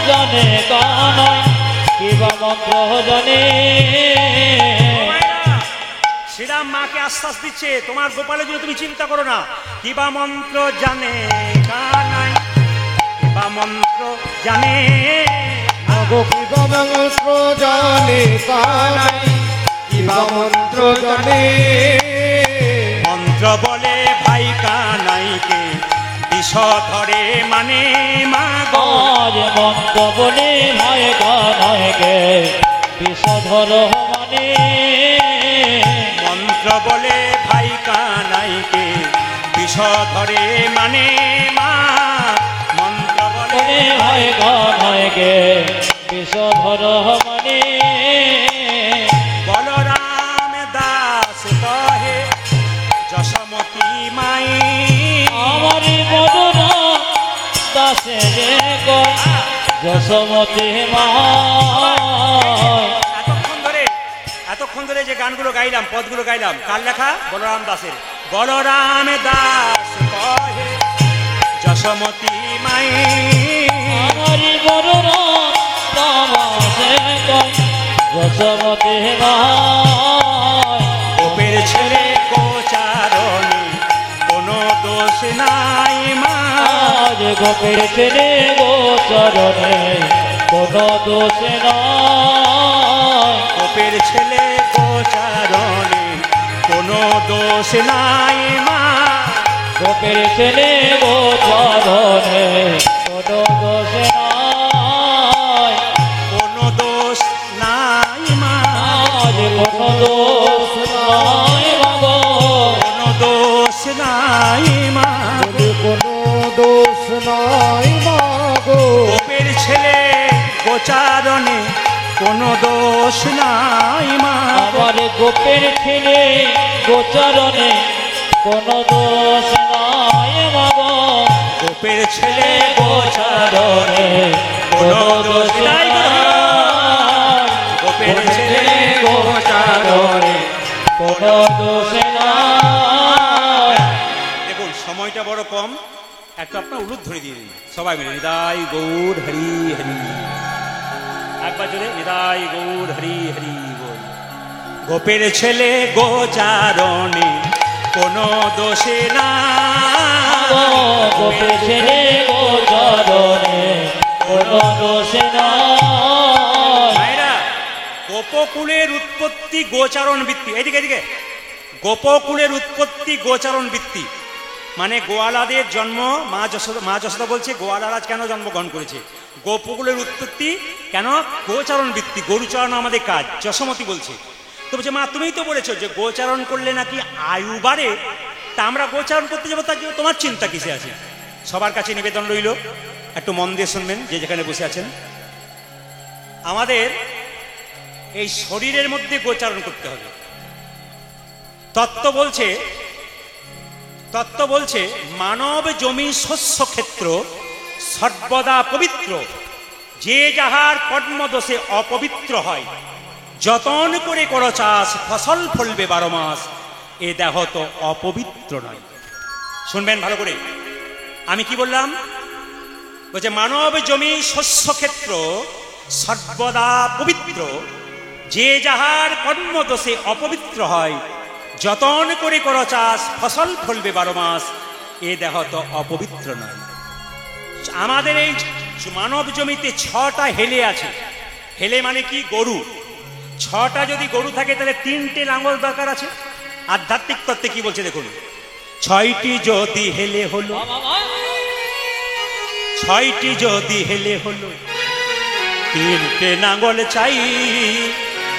জানে কানাই, কিবা মন্ত্র জানে। শ্রীরাম মাকে আশ্বাস দিচ্ছে, তোমার গোপালের জন্য তুমি চিন্তা করো না, কিবা মন্ত্র জানে কানাই, কিবা মন্ত্র জানে, মাগো কিবা মন্ত্র জানে কানাই, কিবা মন্ত্র জানে। মন্ত্র বলে ভাই কানাইকে বিষ ধরে মানে, মাগো আজ মন্ত্র বলে ভাই কানাইকে বিষ ধর মানে, মন্ত্র বলে ভাই কানাইকে বিষ ধরে মানে, মা মন্ত্র বলে বলে ভাই কানাইকে বিষ ধর মানে। বলরাম দাস কহে যশোমতী মাই, আমার বদনা দাসে রে গো যশোমতী মা। এতক্ষণ ধরে যে গানগুলো গাইলাম, পদগুলো গাইলাম, কার লেখা? বলরাম দাসের। বলরাম দাস কহে যশোমতী মাই, আমার বদনা দাসে যশোমতি নয় গোপের ছেলে গোচারণে কোনো দোষ নাই মা। আজ গোপের ছেলে গোচরণে কোনো দোষ নয় গোপের ছেলে গোচারণে কোনো দোষ নাই মা। গোপের ছেলে গোচরণে কোনো দোষ নয় কোনো দোষ নাই মা। আজ কোনো দোষ নয় বাবা কোনো দোষ নাই মা। বলে কোনো দোষ নাই মাগো গোপের ছেলে গোচারণে কোনো দোষ নাই মা। আমার গোপের ছেলে গোচরণে কোনো দোষ নাই বাবা গোপের ছেলে গোচারণে কোনো দোষ নাই মা। গোপের ছেলে গোচারণে কোনো দোষ নাই দেখুন সময়টা বড় কম, একটু আপনার উলুদ ধরে দিয়ে দিন সবাই মিলে। নিদাই গৌর হরি হরি, একবার জোরে নিদাই গৌর হরি হরি বল। গোপের ছেলে গোচারণে কোনো দোষে না। গোপের ছেলে গোচরণে কোনো দোষ নাই ভাইরা, গোপকুলের উৎপত্তি গোচারণ বৃত্তি। এদিকে এদিকে, গোপকুলের উৎপত্তি গোচারণ বৃত্তি মানে গোয়ালাদের জন্ম মা যশোদা বলছে গোয়ালারা কেন জন্মগ্রহণ করেছে। গোপকুলের উৎপত্তি কেন? গোচারণ বৃত্তি, গরুচরণ আমাদের কাজ। যশোমতি বলছে তো বলছে মা তুমিই তো বলেছো যে গোচারণ করলে নাকি আয়ু বাড়ে, তা আমরা গোচারণ করতে যাবো, তার জন্য তোমার চিন্তা কিসে আছে? সবার কাছে নিবেদন রইল, একটু মন দিয়ে শুনবেন যে যেখানে বসে আছেন। আমাদের এই শরীরের মধ্যে গোচারণ করতে হবে। তত্ত্ব বলছে মানব জমি শস্য ক্ষেত্র সর্বদা পবিত্র, যে যাহার কর্মদোষে অপবিত্র হয়, যতন করে করো চাষ ফসল ফলবে 12 মাস, এ দেহ তো অপবিত্র নয়। শুনবেন ভালো করে, আমি কি বললাম? বলছে মানব জমি শস্য ক্ষেত্র সর্বদা পবিত্র, যে যাহার কর্মদোষে অপবিত্র হয়, যতন করে করো চাষ ফসল ফলবে 12 মাস, এ দেহ তো অপবিত্র নয়। আমাদের এই মানব জমিতে 6টা হেলে আছে। হেলে মানে কি? গরু। 6টা যদি গরু থাকে তাহলে 3টে লাঙ্গল দরকার আছে। আধ্যাত্মিক তত্ত্বে কি বলছে দেখুন, 6টি যদি হেলে হলো, 6টি যদি হেলে হলো, 3টে লাঙ্গল চাই,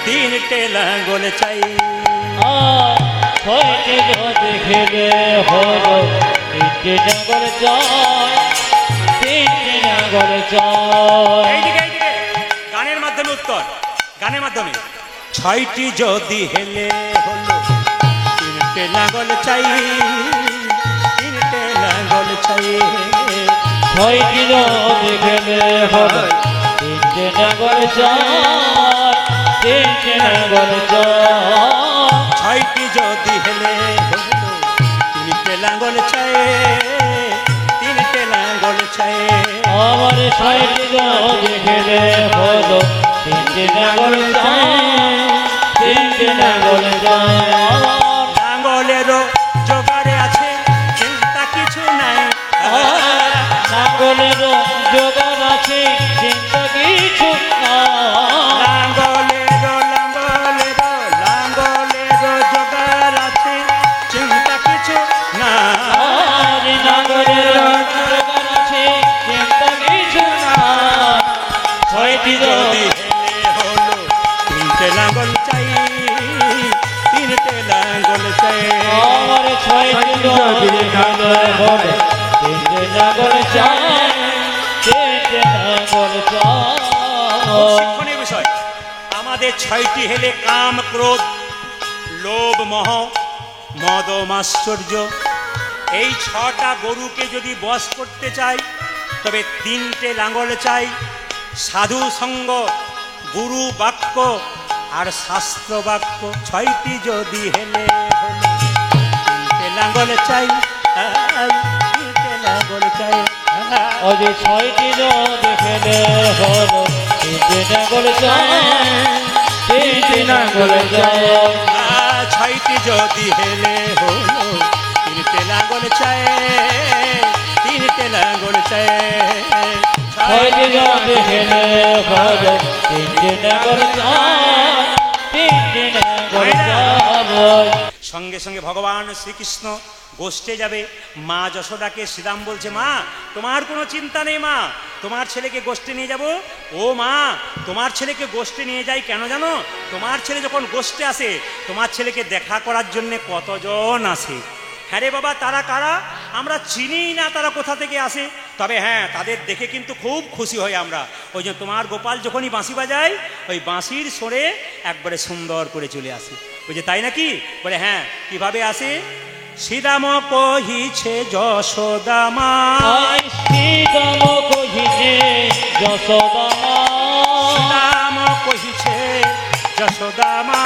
3টে লাঙ্গল চাই। ছয়টি যদি খেলে হলো 3টে নাঙ্গল চাই, 3টে নাঙ্গল চাই এইদিকে গানের মাধ্যমে উত্তর, গানের মাধ্যমে। 6টি যদি হেলে হলো, 3টে লাঙ্গল চাই, 3টে লাঙ্গল চাই। 6টি যদি খেলে হলো 3টে নাঙ্গল চাই, 3টে নাঙ্গল চাই। 6টি যদি হেলে হলো, 3টে লাঙ্গল চাই, 3টে লাঙ্গল চাই। আমার 6টি যদি খেলে হলো 3টে নাঙ্গল চাই, 3টে নাঙ্গল চাই। লাঙ্গলেরও জোগাড়ে আছে, চিন্তা কিছু নাই। নাঙ্গলেরও জোগাড় আছে, চিন্তা কিছু নাই। লাঙ্গলেরও জোগাড় আছে, চিন্তা কিছু নাই। নাঙ্গলেরও জোগাড় আছে, চিন্তা কিছু নাই। 6টি যদি হেলে হলো, 3টে লাঙ্গল চাই, 3টে লাঙ্গল চাই। আমার 6টি যদি খেলে হলো 3টে নাঙ্গল চাই, 3টে নাঙ্গল চাই। শিক্ষণীয় বিষয়, আমাদের 6টি হেলে কাম ক্রোধ লোভ মোহ মদ মাশ্চর্য, এই 6টা গরুকে যদি বশ করতে চাই তবে 3টে লাঙ্গল চাই। সাধু সঙ্গ, গুরু বাক্য আর শাস্ত্র বাক্য, 6টি যদি হেলে হলো, 3টে লাঙ্গল চাই, 3টে লাঙ্গল চাই। ওই 6টি যদি খেলে হলো 3টে নাঙ্গল চাই, তিনটি লাঙ্গল চাই। ছয়টি যদি হেলে হলো তিনটে লাঙ্গল চায়, তিনটে লাঙ্গল চায়। ছয়টি যদি হেলে হলো তিনটি লাঙ্গল চাই, তিনটি লাঙ্গল চাই। সঙ্গে সঙ্গে ভগবান শ্রীকৃষ্ণ গোষ্ঠে যাবে। মা যশোদাকে শ্রীরাম বলছে, মা তোমার কোনো চিন্তা নেই মা, তোমার ছেলেকে গোষ্ঠে নিয়ে যাব। ও মা, তোমার ছেলেকে গোষ্ঠে নিয়ে যাই কেন জানো? তোমার ছেলে যখন গোষ্ঠে আসে তোমার ছেলেকে দেখা করার জন্য কতজন আসে। হ্যাঁ রে বাবা, তারা কারা? আমরা চিনি না তারা কোথা থেকে আসে, তবে হ্যাঁ তাদের দেখে কিন্তু খুব খুশি হই আমরা। ওই যে তোমার গোপাল যখনই বাঁশি বাজায় ওই বাঁশির সরে একবারে সুন্দর করে চলে আসে। ওই যে তাই নাকি? বলে হ্যাঁ। কিভাবে আসে? শ্রীরাম কহিছে যশোদা মা, শ্রীরাম কহিছে যশোদা মা, শ্রীরাম কহিছে যশোদা মা।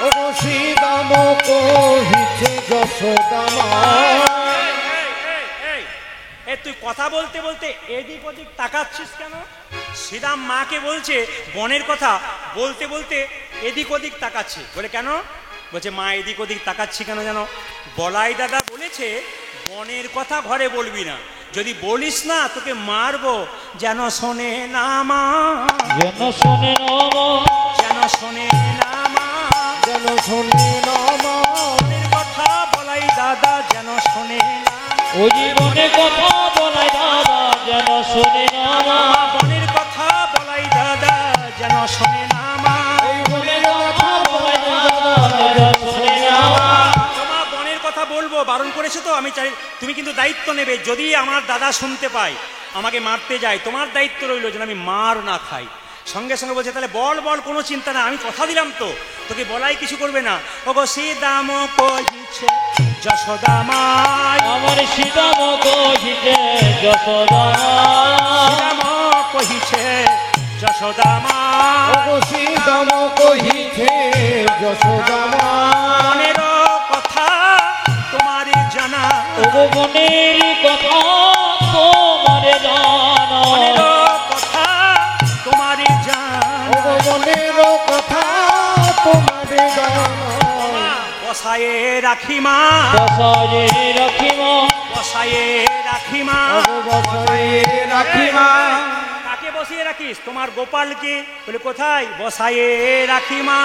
ও শ্রীরাম কহিছে যশোদা মা। এই তুই কথা বলতে বলতে এদিক ওদিক তাকাচ্ছিস কেন? শ্রীরাম মাকে বলছে বনের কথা, বলতে বলতে এদিক ওদিক তাকাচ্ছে। বলে কেন? বলছে মা এদিক ওদিক তাকাচ্ছি কেন জানো? বলাই দাদা বলেছে বনের কথা ঘরে বলবি না, যদি বলিস না তোকে মারবো। যেন শোনে না মা, যেন শোনে না মা, যেন শোনে না মা, যেন শোনে না মা। বনের কথা বলাই দাদা যেন শোনে না। ও জীবনে কথা বলাই দাদা যেন শোনে না মা, বনের কথা বলাই দাদা যেন শোনে না মা। বনের কথা বলাই দাদা যেন শোনে না মা। মা বনের কথা বলবো বারণ করেছে তো, আমি চাই তুমি কিন্তু দায়িত্ব নেবে। যদি আমার দাদা শুনতে পায় আমাকে মারতে যায়, তোমার দায়িত্ব রইল যেন আমি মার না খাই। সঙ্গে সঙ্গে বলছে তাহলে বল বল, কোনো চিন্তা না, আমি কথা দিলাম তো তোকে বলাই কিছু করবে না। ওগো শ্রীরাম কহিছে যশোদা মা, আমার শ্রীরাম কহিছে যশোদা মা, শ্রীরাম কহিছে যশোদা মা। ও শ্রীরাম কহিছে যশোদা মা। মনের কথা তোমার জানা, ও মনের কথা তোমার জানা, মনের কথা তোমার জানা। ও মনের কথা তোমার জানা। বসায়ে রাখি মা, বসায়ে রাখি মা, বসায়ে রাখি মা। ও বসায়ে রাখি মা। কাকে বসিয়ে রাখিস? তোমার গোপালকে। বলে কোথায়? বসায়ে রাখি মা,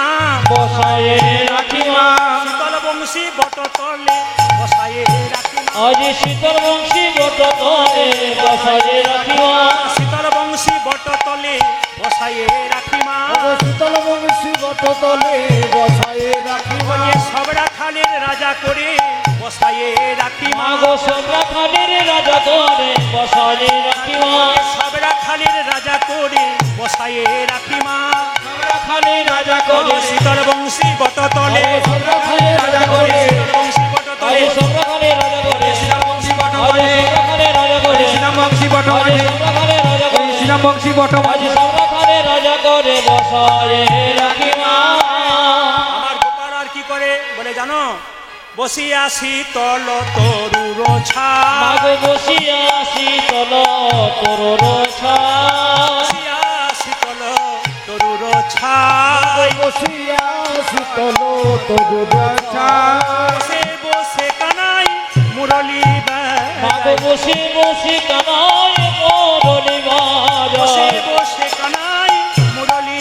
বসায়ে রাখি মা। শীতল বংশী বট তলে বসায়ে রাখি মা, আজ শীতল বংশী বট তলে বসায়ে রাখি মা, শীতল বংশী বট তলে বসায়ে রাখি মা। ও শীতল বংশী বট তলে বসায়ে রাখি মা। সবরা খালের রাজা করে বসায়ে রাখি মা, মাগো সবরা খানের রাজা করে বসায়ে রাখি মা, সবরা খালের রাজা করে বসায়ে রাখি মা। সবরা খানের রাজা করে শীতল বংশী বট তলে, সবরা খানের রাজা করে, শীতল বংশী বট আজ তলে, সবরা খানের রাজা করে শীতল বংশী বট আজ তলে, সবরা খানের রাজা করে শ্রীরাম বংশী বট আজ তলে, সবরা খানের রাজা করে শ্রীরাম বংশী বট আজ সবরা খানের রাজা করে বসায়ে রাখি মা। আমার গোপাল আর কি করে বলে জানো? বসিয়া শীতল তরুর ছা, মাগো বসিয়া শীতল তরুর ছায়, বসিয়া শীতল তরুর ছা। বসিয়া শীতল তরুর ছা। বসে বসে কানাই মুরলী মাগো বসে বসে কানায় মুরলি বসে বাজায়, বসে কানাই মুরলী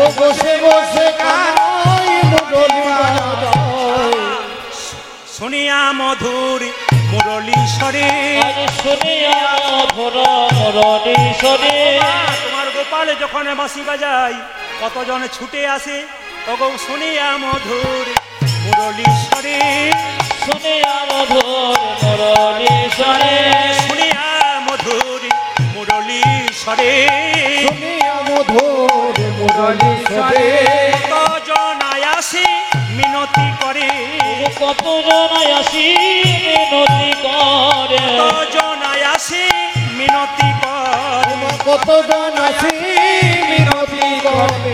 ও বসে বসে কানাই মুরলি বাজায়। শুনিয়া মধুর মুরলী স্বরে। আজ শুনিয়া মধুর মুরলি স্বরে, তোমার গোপাল যখন বাঁশি বাজায় কতজন ছুটে আসে। ওগো শুনিয়া মধুর মুরলী স্বরে, শুনিয়া মধুর মুরলি স্বরে, শুনিয়া মধুর মুরলী স্বরে। শুনিয়া মধুর মুরলি স্বরে। কতজন আসে মিনতি করে, কত জনায় আসি মিনতি করে, কতজন আসে মিনতি করে। কতজন আছি মিনতি করে।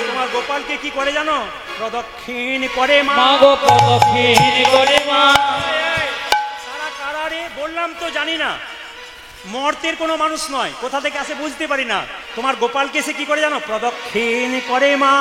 তোমার গোপালকে কি করে জানো? প্রদক্ষিণ করে মা। মাগো প্রদক্ষিণ করে মা। সারা কারারে বললাম তো জানি না, মর্তের কোনো মানুষ নয়, কোথা থেকে আসে বুঝতে পারি না। তোমার গোপালকে সে কি করে জানো? প্রদক্ষিণ করে মা,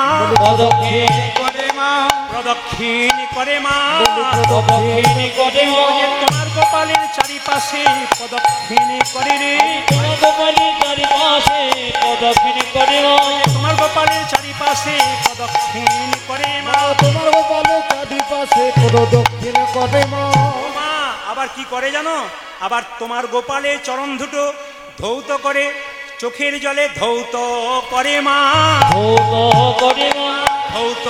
প্রদক্ষিণ করে মা প্রদক্ষিণ করে মা। প্রদক্ষিণ করে মা। তোমার গোপালের চারিপাশে প্রদক্ষিণ করে রে, তোমার গোপালের চারিপাশে প্রদক্ষিণ করে মা। তোমার গোপালের চারিপাশে প্রদক্ষিণ করে মা। তোমার গোপালের চারিপাশে প্রদক্ষিণ করে মা। ও মা, আবার কি করে জানো? আবার তোমার গোপালের চরণ দুটো ধৌত করে, চোখের জলে ধৌত করে মা, ধৌত করে মা। ধৌত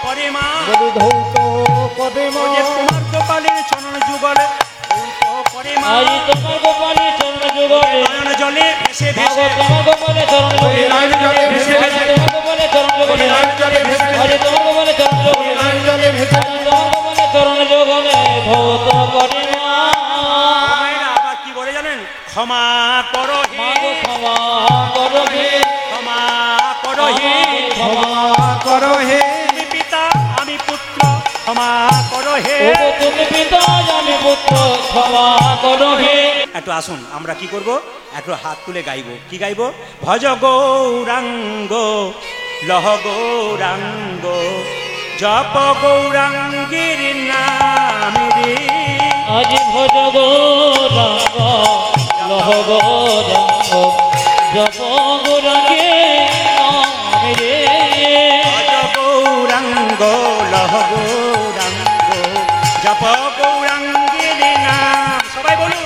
করে মা। বলি ধৌত করে মা। ও যে তোমার গোপালের চরণ যুগল ধৌত করে মা। আজ তোমার গোপালের চরণ যুগলে নয়ন জলে ভেসে ভাগো ভেসে, তোমার গোপালের চরণ যুগলে নয়ন জলে ভেসে আজ ভেসে, তোমার গোপালের চরণ যুগলে নয়ন জলে ভেসে আজ তোমার গোপালের চরণ যুগলে নয়ন জলে ভেসে আজ তোমার গোপালের চরণ যুগলে ধৌত করে মা। মায়েরা আবার কি বলে জানেন? ক্ষমা করো হে, মাগো ক্ষমা করো হে, ক্ষমা করো হে, ক্ষমা করো হে। তুমি পিতা আমি পুত্র, ক্ষমা করো হে। ওগো তুমি পিতা আমি পুত্র, ক্ষমা করো হে। একটু আসুন, আমরা কি করব? একটু হাত তুলে গাইবো। কি গাইবো? ভজ গৌরাঙ্গ লহ গৌরাঙ্গ জপ গৌরাঙ্গের নাম রে। আজ ভজ গৌরাঙ্গ লহ গৌরাঙ্গ জপ গৌরাঙ্গে নাম রে। ভজ গৌরাঙ্গ লহ গৌরাঙ্গ জপ গৌরাঙ্গের নাম। সবাই বলুন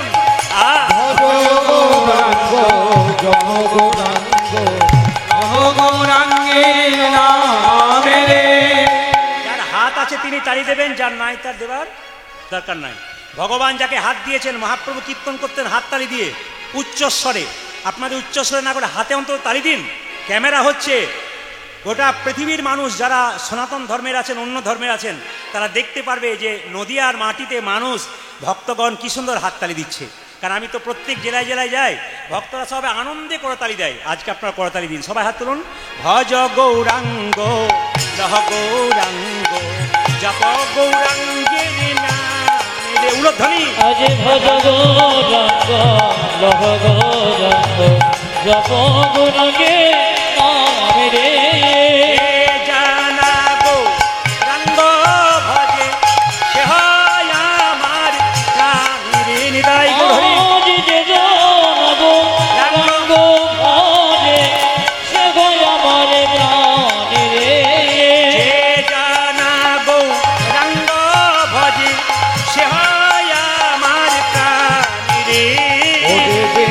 গৌরাঙ্গ জম গৌরাঙ্গ নম গৌরাঙ্গের নামে রে। যার হাত আছে তিনি তালি দেবেন, যার নাই তার দেবার দরকার নাই। ভগবান যাকে হাত দিয়েছেন, মহাপ্রভু কীর্তন করতেন হাততালি দিয়ে উচ্চস্বরে। আপনাদের উচ্চস্বরে না করে হাতে অন্তত তালি দিন। ক্যামেরা হচ্ছে, গোটা পৃথিবীর মানুষ যারা সনাতন ধর্মের আছেন, অন্য ধর্মের আছেন, তারা দেখতে পারবে যে নদিয়ার মাটিতে মানুষ, ভক্তগণ কি সুন্দর হাততালি দিচ্ছে। কারণ আমি তো প্রত্যেক জেলায় জেলায় যাই, ভক্তরা সবাই আনন্দে করতালি দেয়। আজকে আপনারা করতালি দিন, সবাই হাত তুলুন। ভজ গৌরাঙ্গ লহ গৌরাঙ্গ জপ গৌরাঙ্গের নাম রে। উলধ্বনি। আজ ভজ গৌরাঙ্গ লহ গৌরাঙ্গ জপ গৌরাঙ্গে নাম রে। এ জানা গৌরাঙ্গ ভজে সে হয় আমার প্রাণ রে। নিতাই গৌর হরি। আজ যে জানবো রঙ্গ ভজে সে গয় আমার প্রাণ রে। যে জানা গৌরাঙ্গ ভজে সে হয় আমার প্রাণ রে। ওরে যে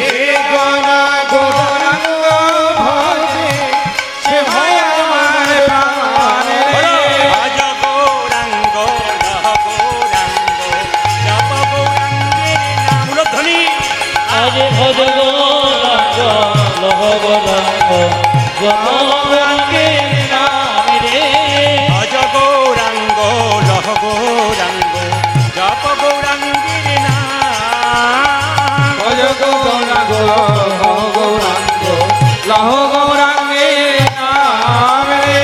গনা গৌরাঙ্গ ভজে সে ভয় আমার প্রাণে রে। ভজ গৌরাঙ্গ লহ গৌরাঙ্গ জপ গৌরাঙ্গের নাম। উলধ্বনি। আজ ভজ গৌরাঙ্গ লহ গৌরাঙ্গ জপ গৌরাঙ্গে নাম রে। ভজ গৌরাঙ্গ লহ গৌরাঙ্গ জপ গৌরাঙ্গের নাম। ভজ গৌরাঙ্গ গৌরাঙ্গ লহ গৌরাঙ্গের নামে রে।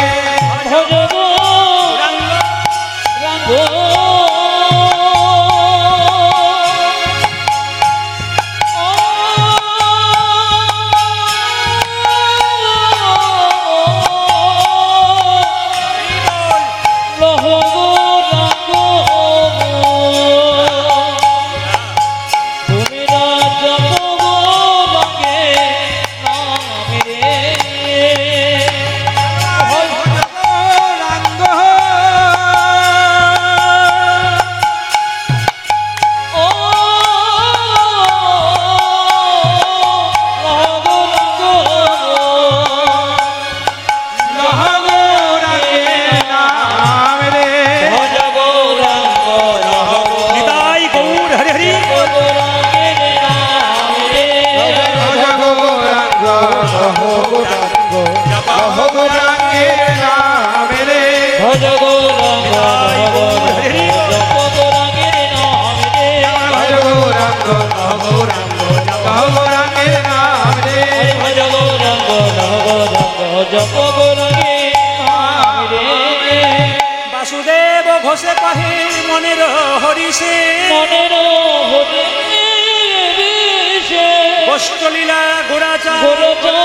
ভজ গৌরাঙ্গ গৌরাঙ্গ লহ গৌরাঙ্গ তুমি রাজা গৌরাঙ্গে নাম রে। ভজ গৌরাঙ্গ ও লহ গৌরাঙ্গ লহ গৌরাঙ্গের নামে রে। ভজ গৌরাঙ্গ লহ নিতাই গৌর হরি হরি। গৌরাঙ্গের নাম রে। ভজ গৌরাঙ্গ লহ গৌরাঙ্গ লহ গৌরাঙ্গের নামে রে। ভজ গৌরাঙ্গ লহ গৌরাঙ্গ জপ গৌরাঙ্গের নাম রে। ভজ গৌরাঙ্গ লহ গৌরাঙ্গ লহ গৌরাঙ্গের নামে রে। ভজ গৌরাঙ্গ লহ গৌরাঙ্গ জপ গৌরাঙ্গের নাম রে। বাসুদেব ঘোষে কহে মনের হরিষে, মনের হতে সে গোষ্ঠলীলা গোরাচা গোরচা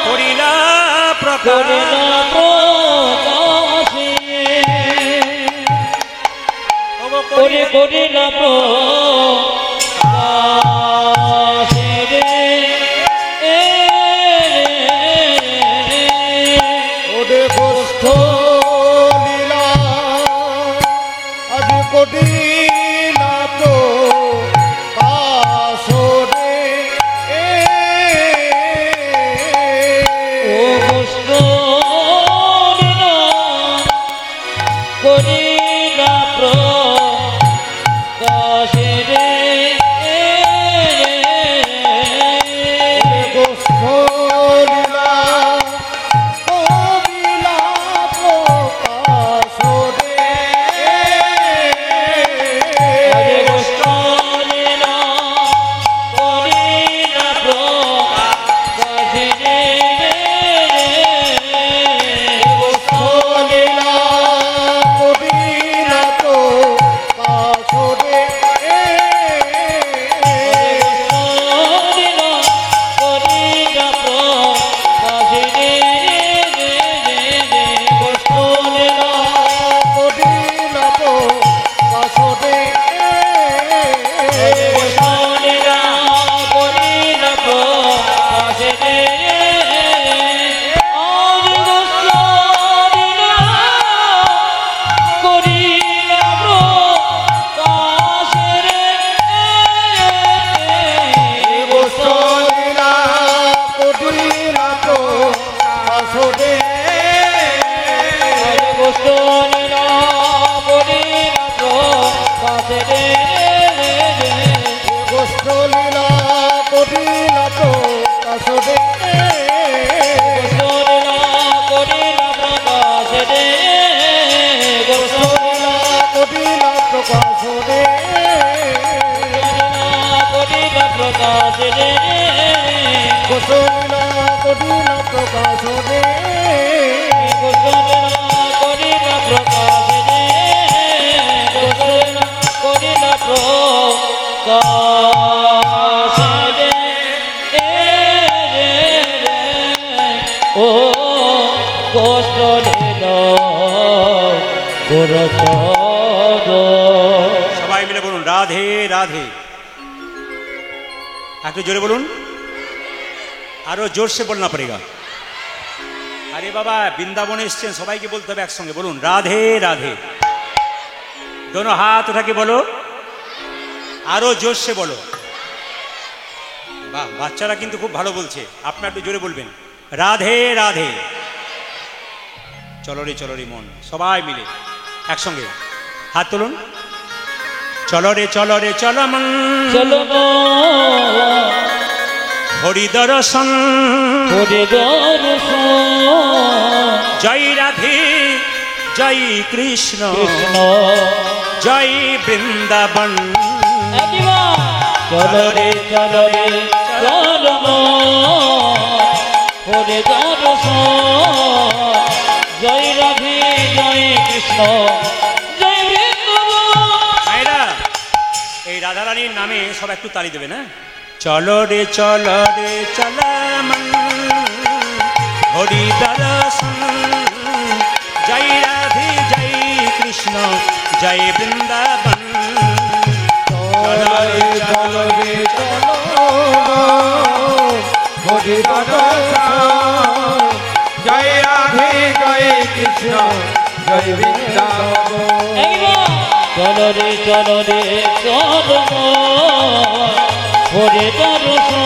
করি করে না প্রকাশে করে করে না প্রকাশে রে ওরে গোষ্ঠ লীলা আজ কোটি না তো পাশরে ও গোষ্ঠ লীলা করে না প্রকাশে রে গোষ্ঠ লীলা কবিলা প্রকাশরে হরে গোষ্ঠ লীলা করে না প্রকাশে রে লীলা কবিলা তো পাশরে কবিলা তো পাশরে লীলা কবিলা তো পাশরে গোষ্ঠ লীলা কবিলা তো পাশরে লীলা কবিলা প্রকাশরে গোষ্ঠ লীলা কবিলা প্রকাশরে ও কষ্ট নিল সবাই মিলে বলুন রাধে রাধে। একটু জোরে বলুন, আরো জোরসে বলনা পড়েগা। আরে বাবা বৃন্দাবনে এসছেন, সবাইকে বলতে হবে একসঙ্গে। বলুন রাধে রাধে। দোনো হাত উঠাকে বলো, আরো জোরসে বলো। বাহ, বাচ্চারা কিন্তু খুব ভালো বলছে, আপনার একটু জোরে বলবেন রাধে রাধে। চলো রে মন, সবাই মিলে একসঙ্গে হাত তুলুন। চলো রে চলো মন, চলো হরি দর্শন হরি দর্শন জয় রাধে জয় কৃষ্ণ কৃষ্ণ জয় বৃন্দাবন। চলো রে চলো হরে দর্শন জয় রাধে জয় কৃষ্ণ জয় বৃন্দাবন। মায়েরা, এই রাধারানীর নামে সব একটু তালি দেবে না। চলো রে চলো মন, হরি দর্শন জয় রাধে জয় কৃষ্ণ জয় বৃন্দাবন। চলো রে চলো হরি দর্শন জয় রাধে জয় কৃষ্ণ জয় বৃন্দাবন। চলো রে চলো হরে দর্শন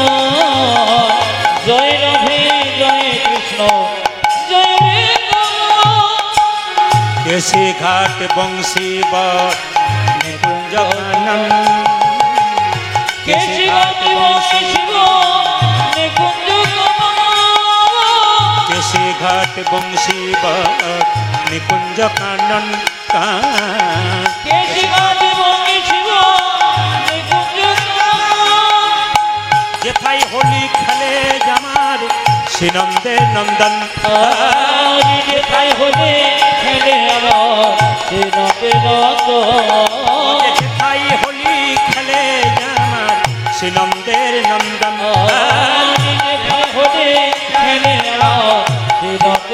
জয় রাধে জয় কৃষ্ণ জয় বৃন্দাবন। কেশে ঘাট বংশী বট নিকুঞ্জ কানন। কেশি ঘাট বংশী বট নিকুঞ্জ কানন। কেশে ঘাট বংশী বট নিকুঞ্জ কানন। কেশি ঘাট বংশী বট নিকুঞ্জ কানন। যেথায় হোলি খেলে জামার শ্রীনন্দের নন্দন। যেথায় হলে খেলে আমার শ্রীনন্দের নন্দন। যেথায় হোলি খেলে জামার শ্রীনন্দের নন্দন। যেথায় হলে খেলে আমার শ্রীনন্দের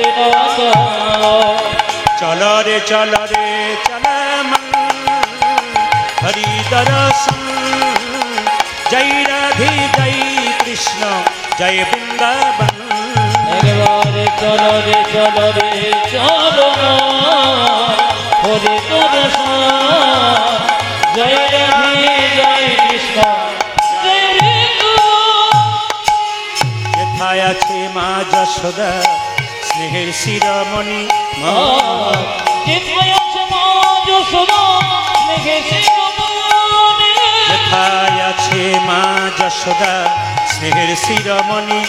चल रे चल मन हरि दर्शन जय राधे जय कृष्ण जय वृंदावन चलो रे चलो हरे दर्शन जय राधे जय कृष्ण जय यथाया छे मा যশোদা স্নেহের শিরোমণি यथाय छे मा যশোদা স্নেহের শিরোমণি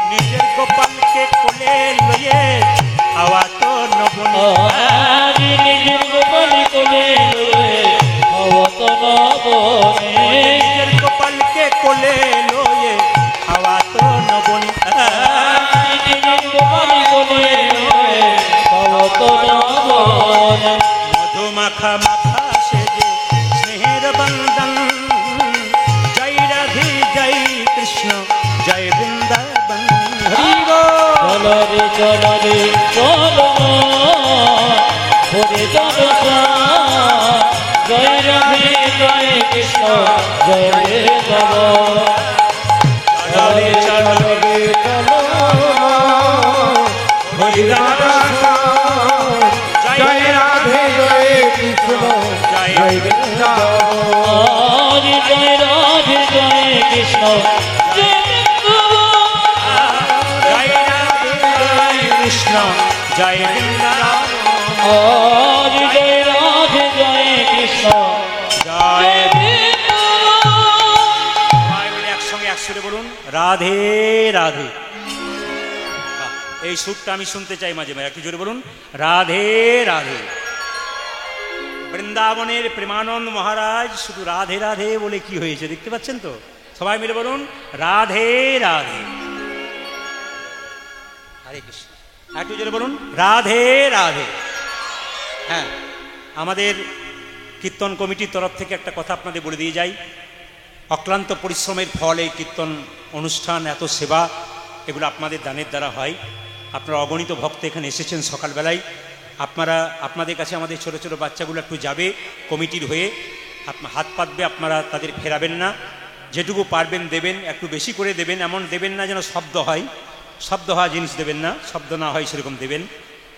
নিজের গোপালকে কোলে লয়ে হাওয়া তো নবনী নিজের গোপাল কোলে নিজের গোপালকে কোলে লয়ে হাওয়া তো নবনী মধু মাখা মাখা সেজে স্নেহের বন্দন জয় রাধে জয় কৃষ্ণ জয় বৃন্দাবন চলো রে চলো হরে জয় রাধে জয় কৃষ্ণ জয় বৃন্দাবন চলে চলো রে চলো হরি जय राधे जय कृष्ण জয় वृंदावन जय राधे जय कृष्ण जय জয় রাধে জয় কৃষ্ণ জয় বৃন্দাবন जय राधे जय कृष्ण জয় সবাই মিলে একসঙ্গে একসুরে বলুন রাধে রাধে। এই সুরটা আমি শুনতে চাই মাঝে মাঝে, একটু জোরে বলুন রাধে রাধে। বৃন্দাবনের প্রেমানন্দ মহারাজ শুধু রাধে রাধে বলে কি হয়েছে দেখতে পাচ্ছেন তো? সবাই মিলে বলুন রাধে রাধে। হরে কৃষ্ণ। একটু জোরে বলুন রাধে রাধে। হ্যাঁ, আমাদের কীর্তন কমিটির তরফ থেকে একটা কথা আপনাদের বলে দিয়ে যাই। অক্লান্ত পরিশ্রমের ফল এই কীর্তন অনুষ্ঠান, এত সেবা, এগুলো আপনাদের দানের দ্বারা হয়। আপনারা অগণিত ভক্ত এখানে এসেছেন সকালবেলায়। আপনাদের কাছে আমাদের ছোট ছোট বাচ্চাগুলো একটু যাবে কমিটির হয়ে, আপনার হাত পাতবে, আপনারা তাদের ফেরাবেন না। যেটুকু পারবেন দেবেন, একটু বেশি করে দেবেন, এমন দেবেন না যেন শব্দ হয়, শব্দ হওয়া জিনিস দেবেন না, শব্দ না হয় সেরকম দেবেন।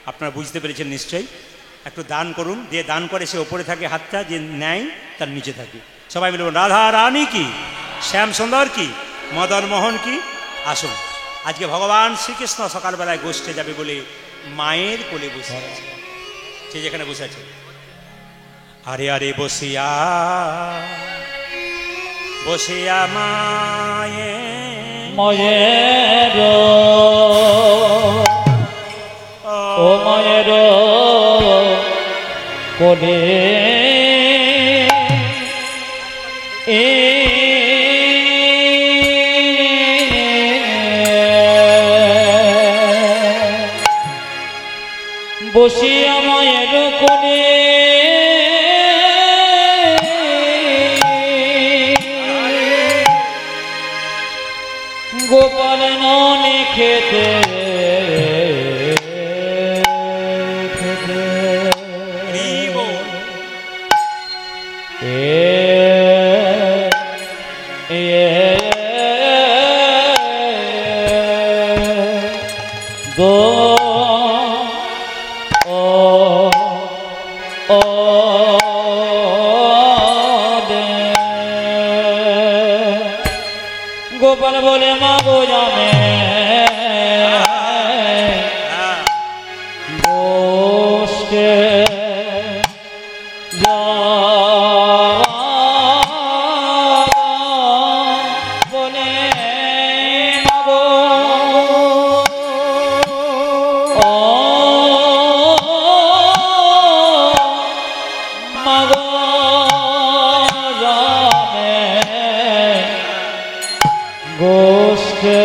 আপনারা বুঝতে পেরেছেন নিশ্চয়ই। একটু দান করুন, দিয়ে দান করে সে ওপরে থাকে হাতটা, যে নেয় তার নিচে থাকে। সবাই মিলে রাধা রানী কি, শ্যাম সুন্দর কি, মদন মোহন কি। আসুন, আজকে ভগবান শ্রীকৃষ্ণ সকালবেলায় গোষ্ঠে যাবে বলে মায়ের কোলে বসে আছে, সে যেখানে বসে আছে। আরে আরে বসিয়া বসিয়া মায়ে মায়ের ও মায়ের কোলে বসিয়া মায়ের কোলে গোপাল ননি খেতে গোপাল বলে মা গো জানে গোষ্ঠে বলে মা গো মা গো গোষ্ঠে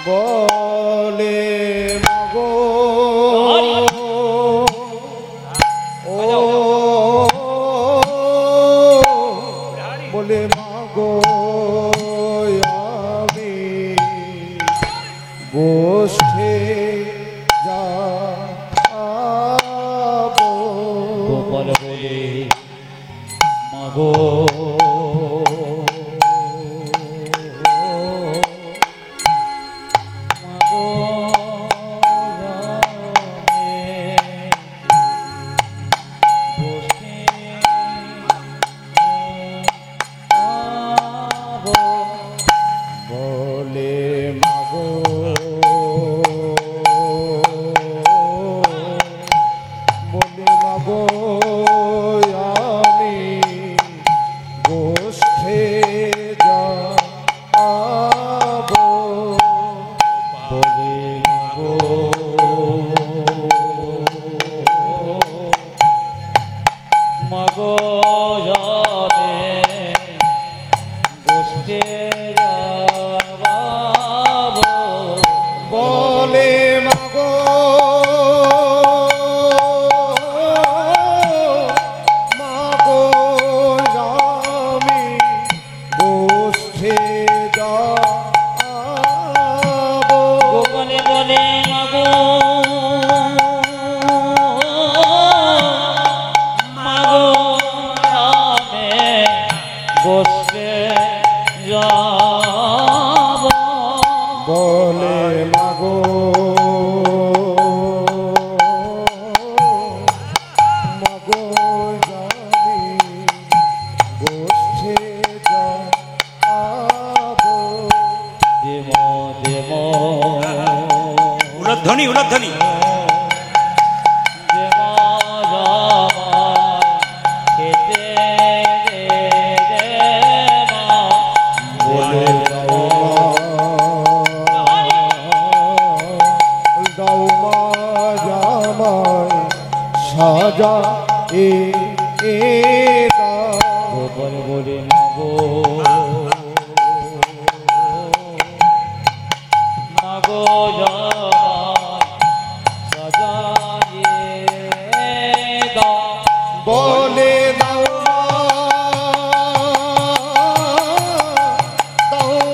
বলে মাগো ও ধ্বনি উলধ্বনি। যে মা জামাই খেতে দে মা বলে দাও মা জামাই সাজা এ দাও গোপন বলে মাগো মাগো জামাই সাজায়ে দাও বলে দাও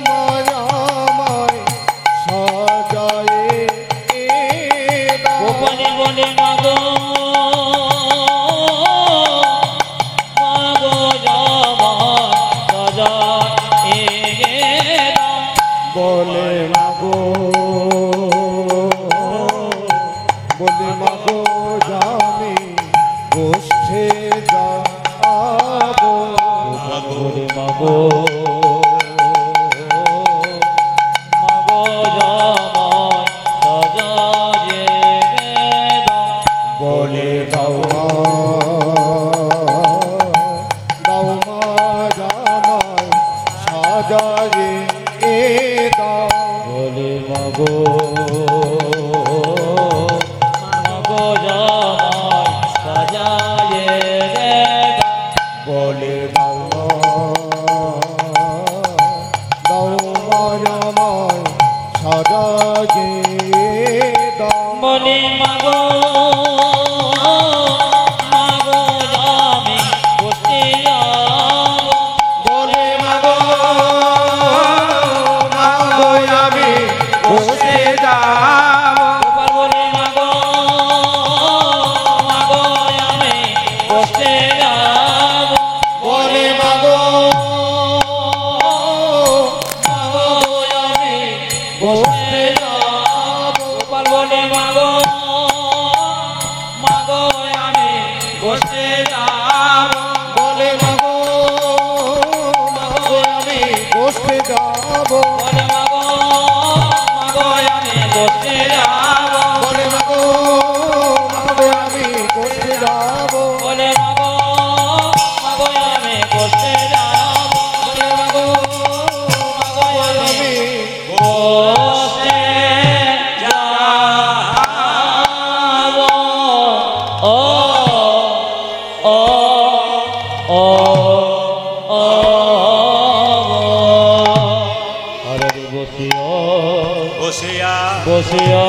মা জামাই সাজায়ে দাও গোপনে বলে মাগো মাগো জামাই সাজায়ে দাও বলে মাগো জামি গোষ্ঠে যাবো বলে মাগো মাগো জামাই সাজায়ে দাও বলে দাও মা জামাই সাজায়ে দাও বলে মাগো মাগো জামাই সাজায়ে দাও বলে দাও মা জামাই সাজায়ে দাও বলে মাগো মাগো জামি বসে যাবো বলে মাগো আমি বসে যাব গোপাল বলে মাগো মাগো আমি বসে যাবো বলে মাগো মাগো আমি বসে যাবো গোপাল বলে মাগো মাগো আমি বসে যাবো বলে মাগো আমি বসে যাবো বলে মাগো মাগো আমি বসে যাবো বলে মাগো আমি বসে যাবো বলে মাগো মাগো আমি বসে যাবো বলে মাগো মাগো আমি আমি বসে যাবো ও ও ও ও আরে বসিও বসিয়া বসিও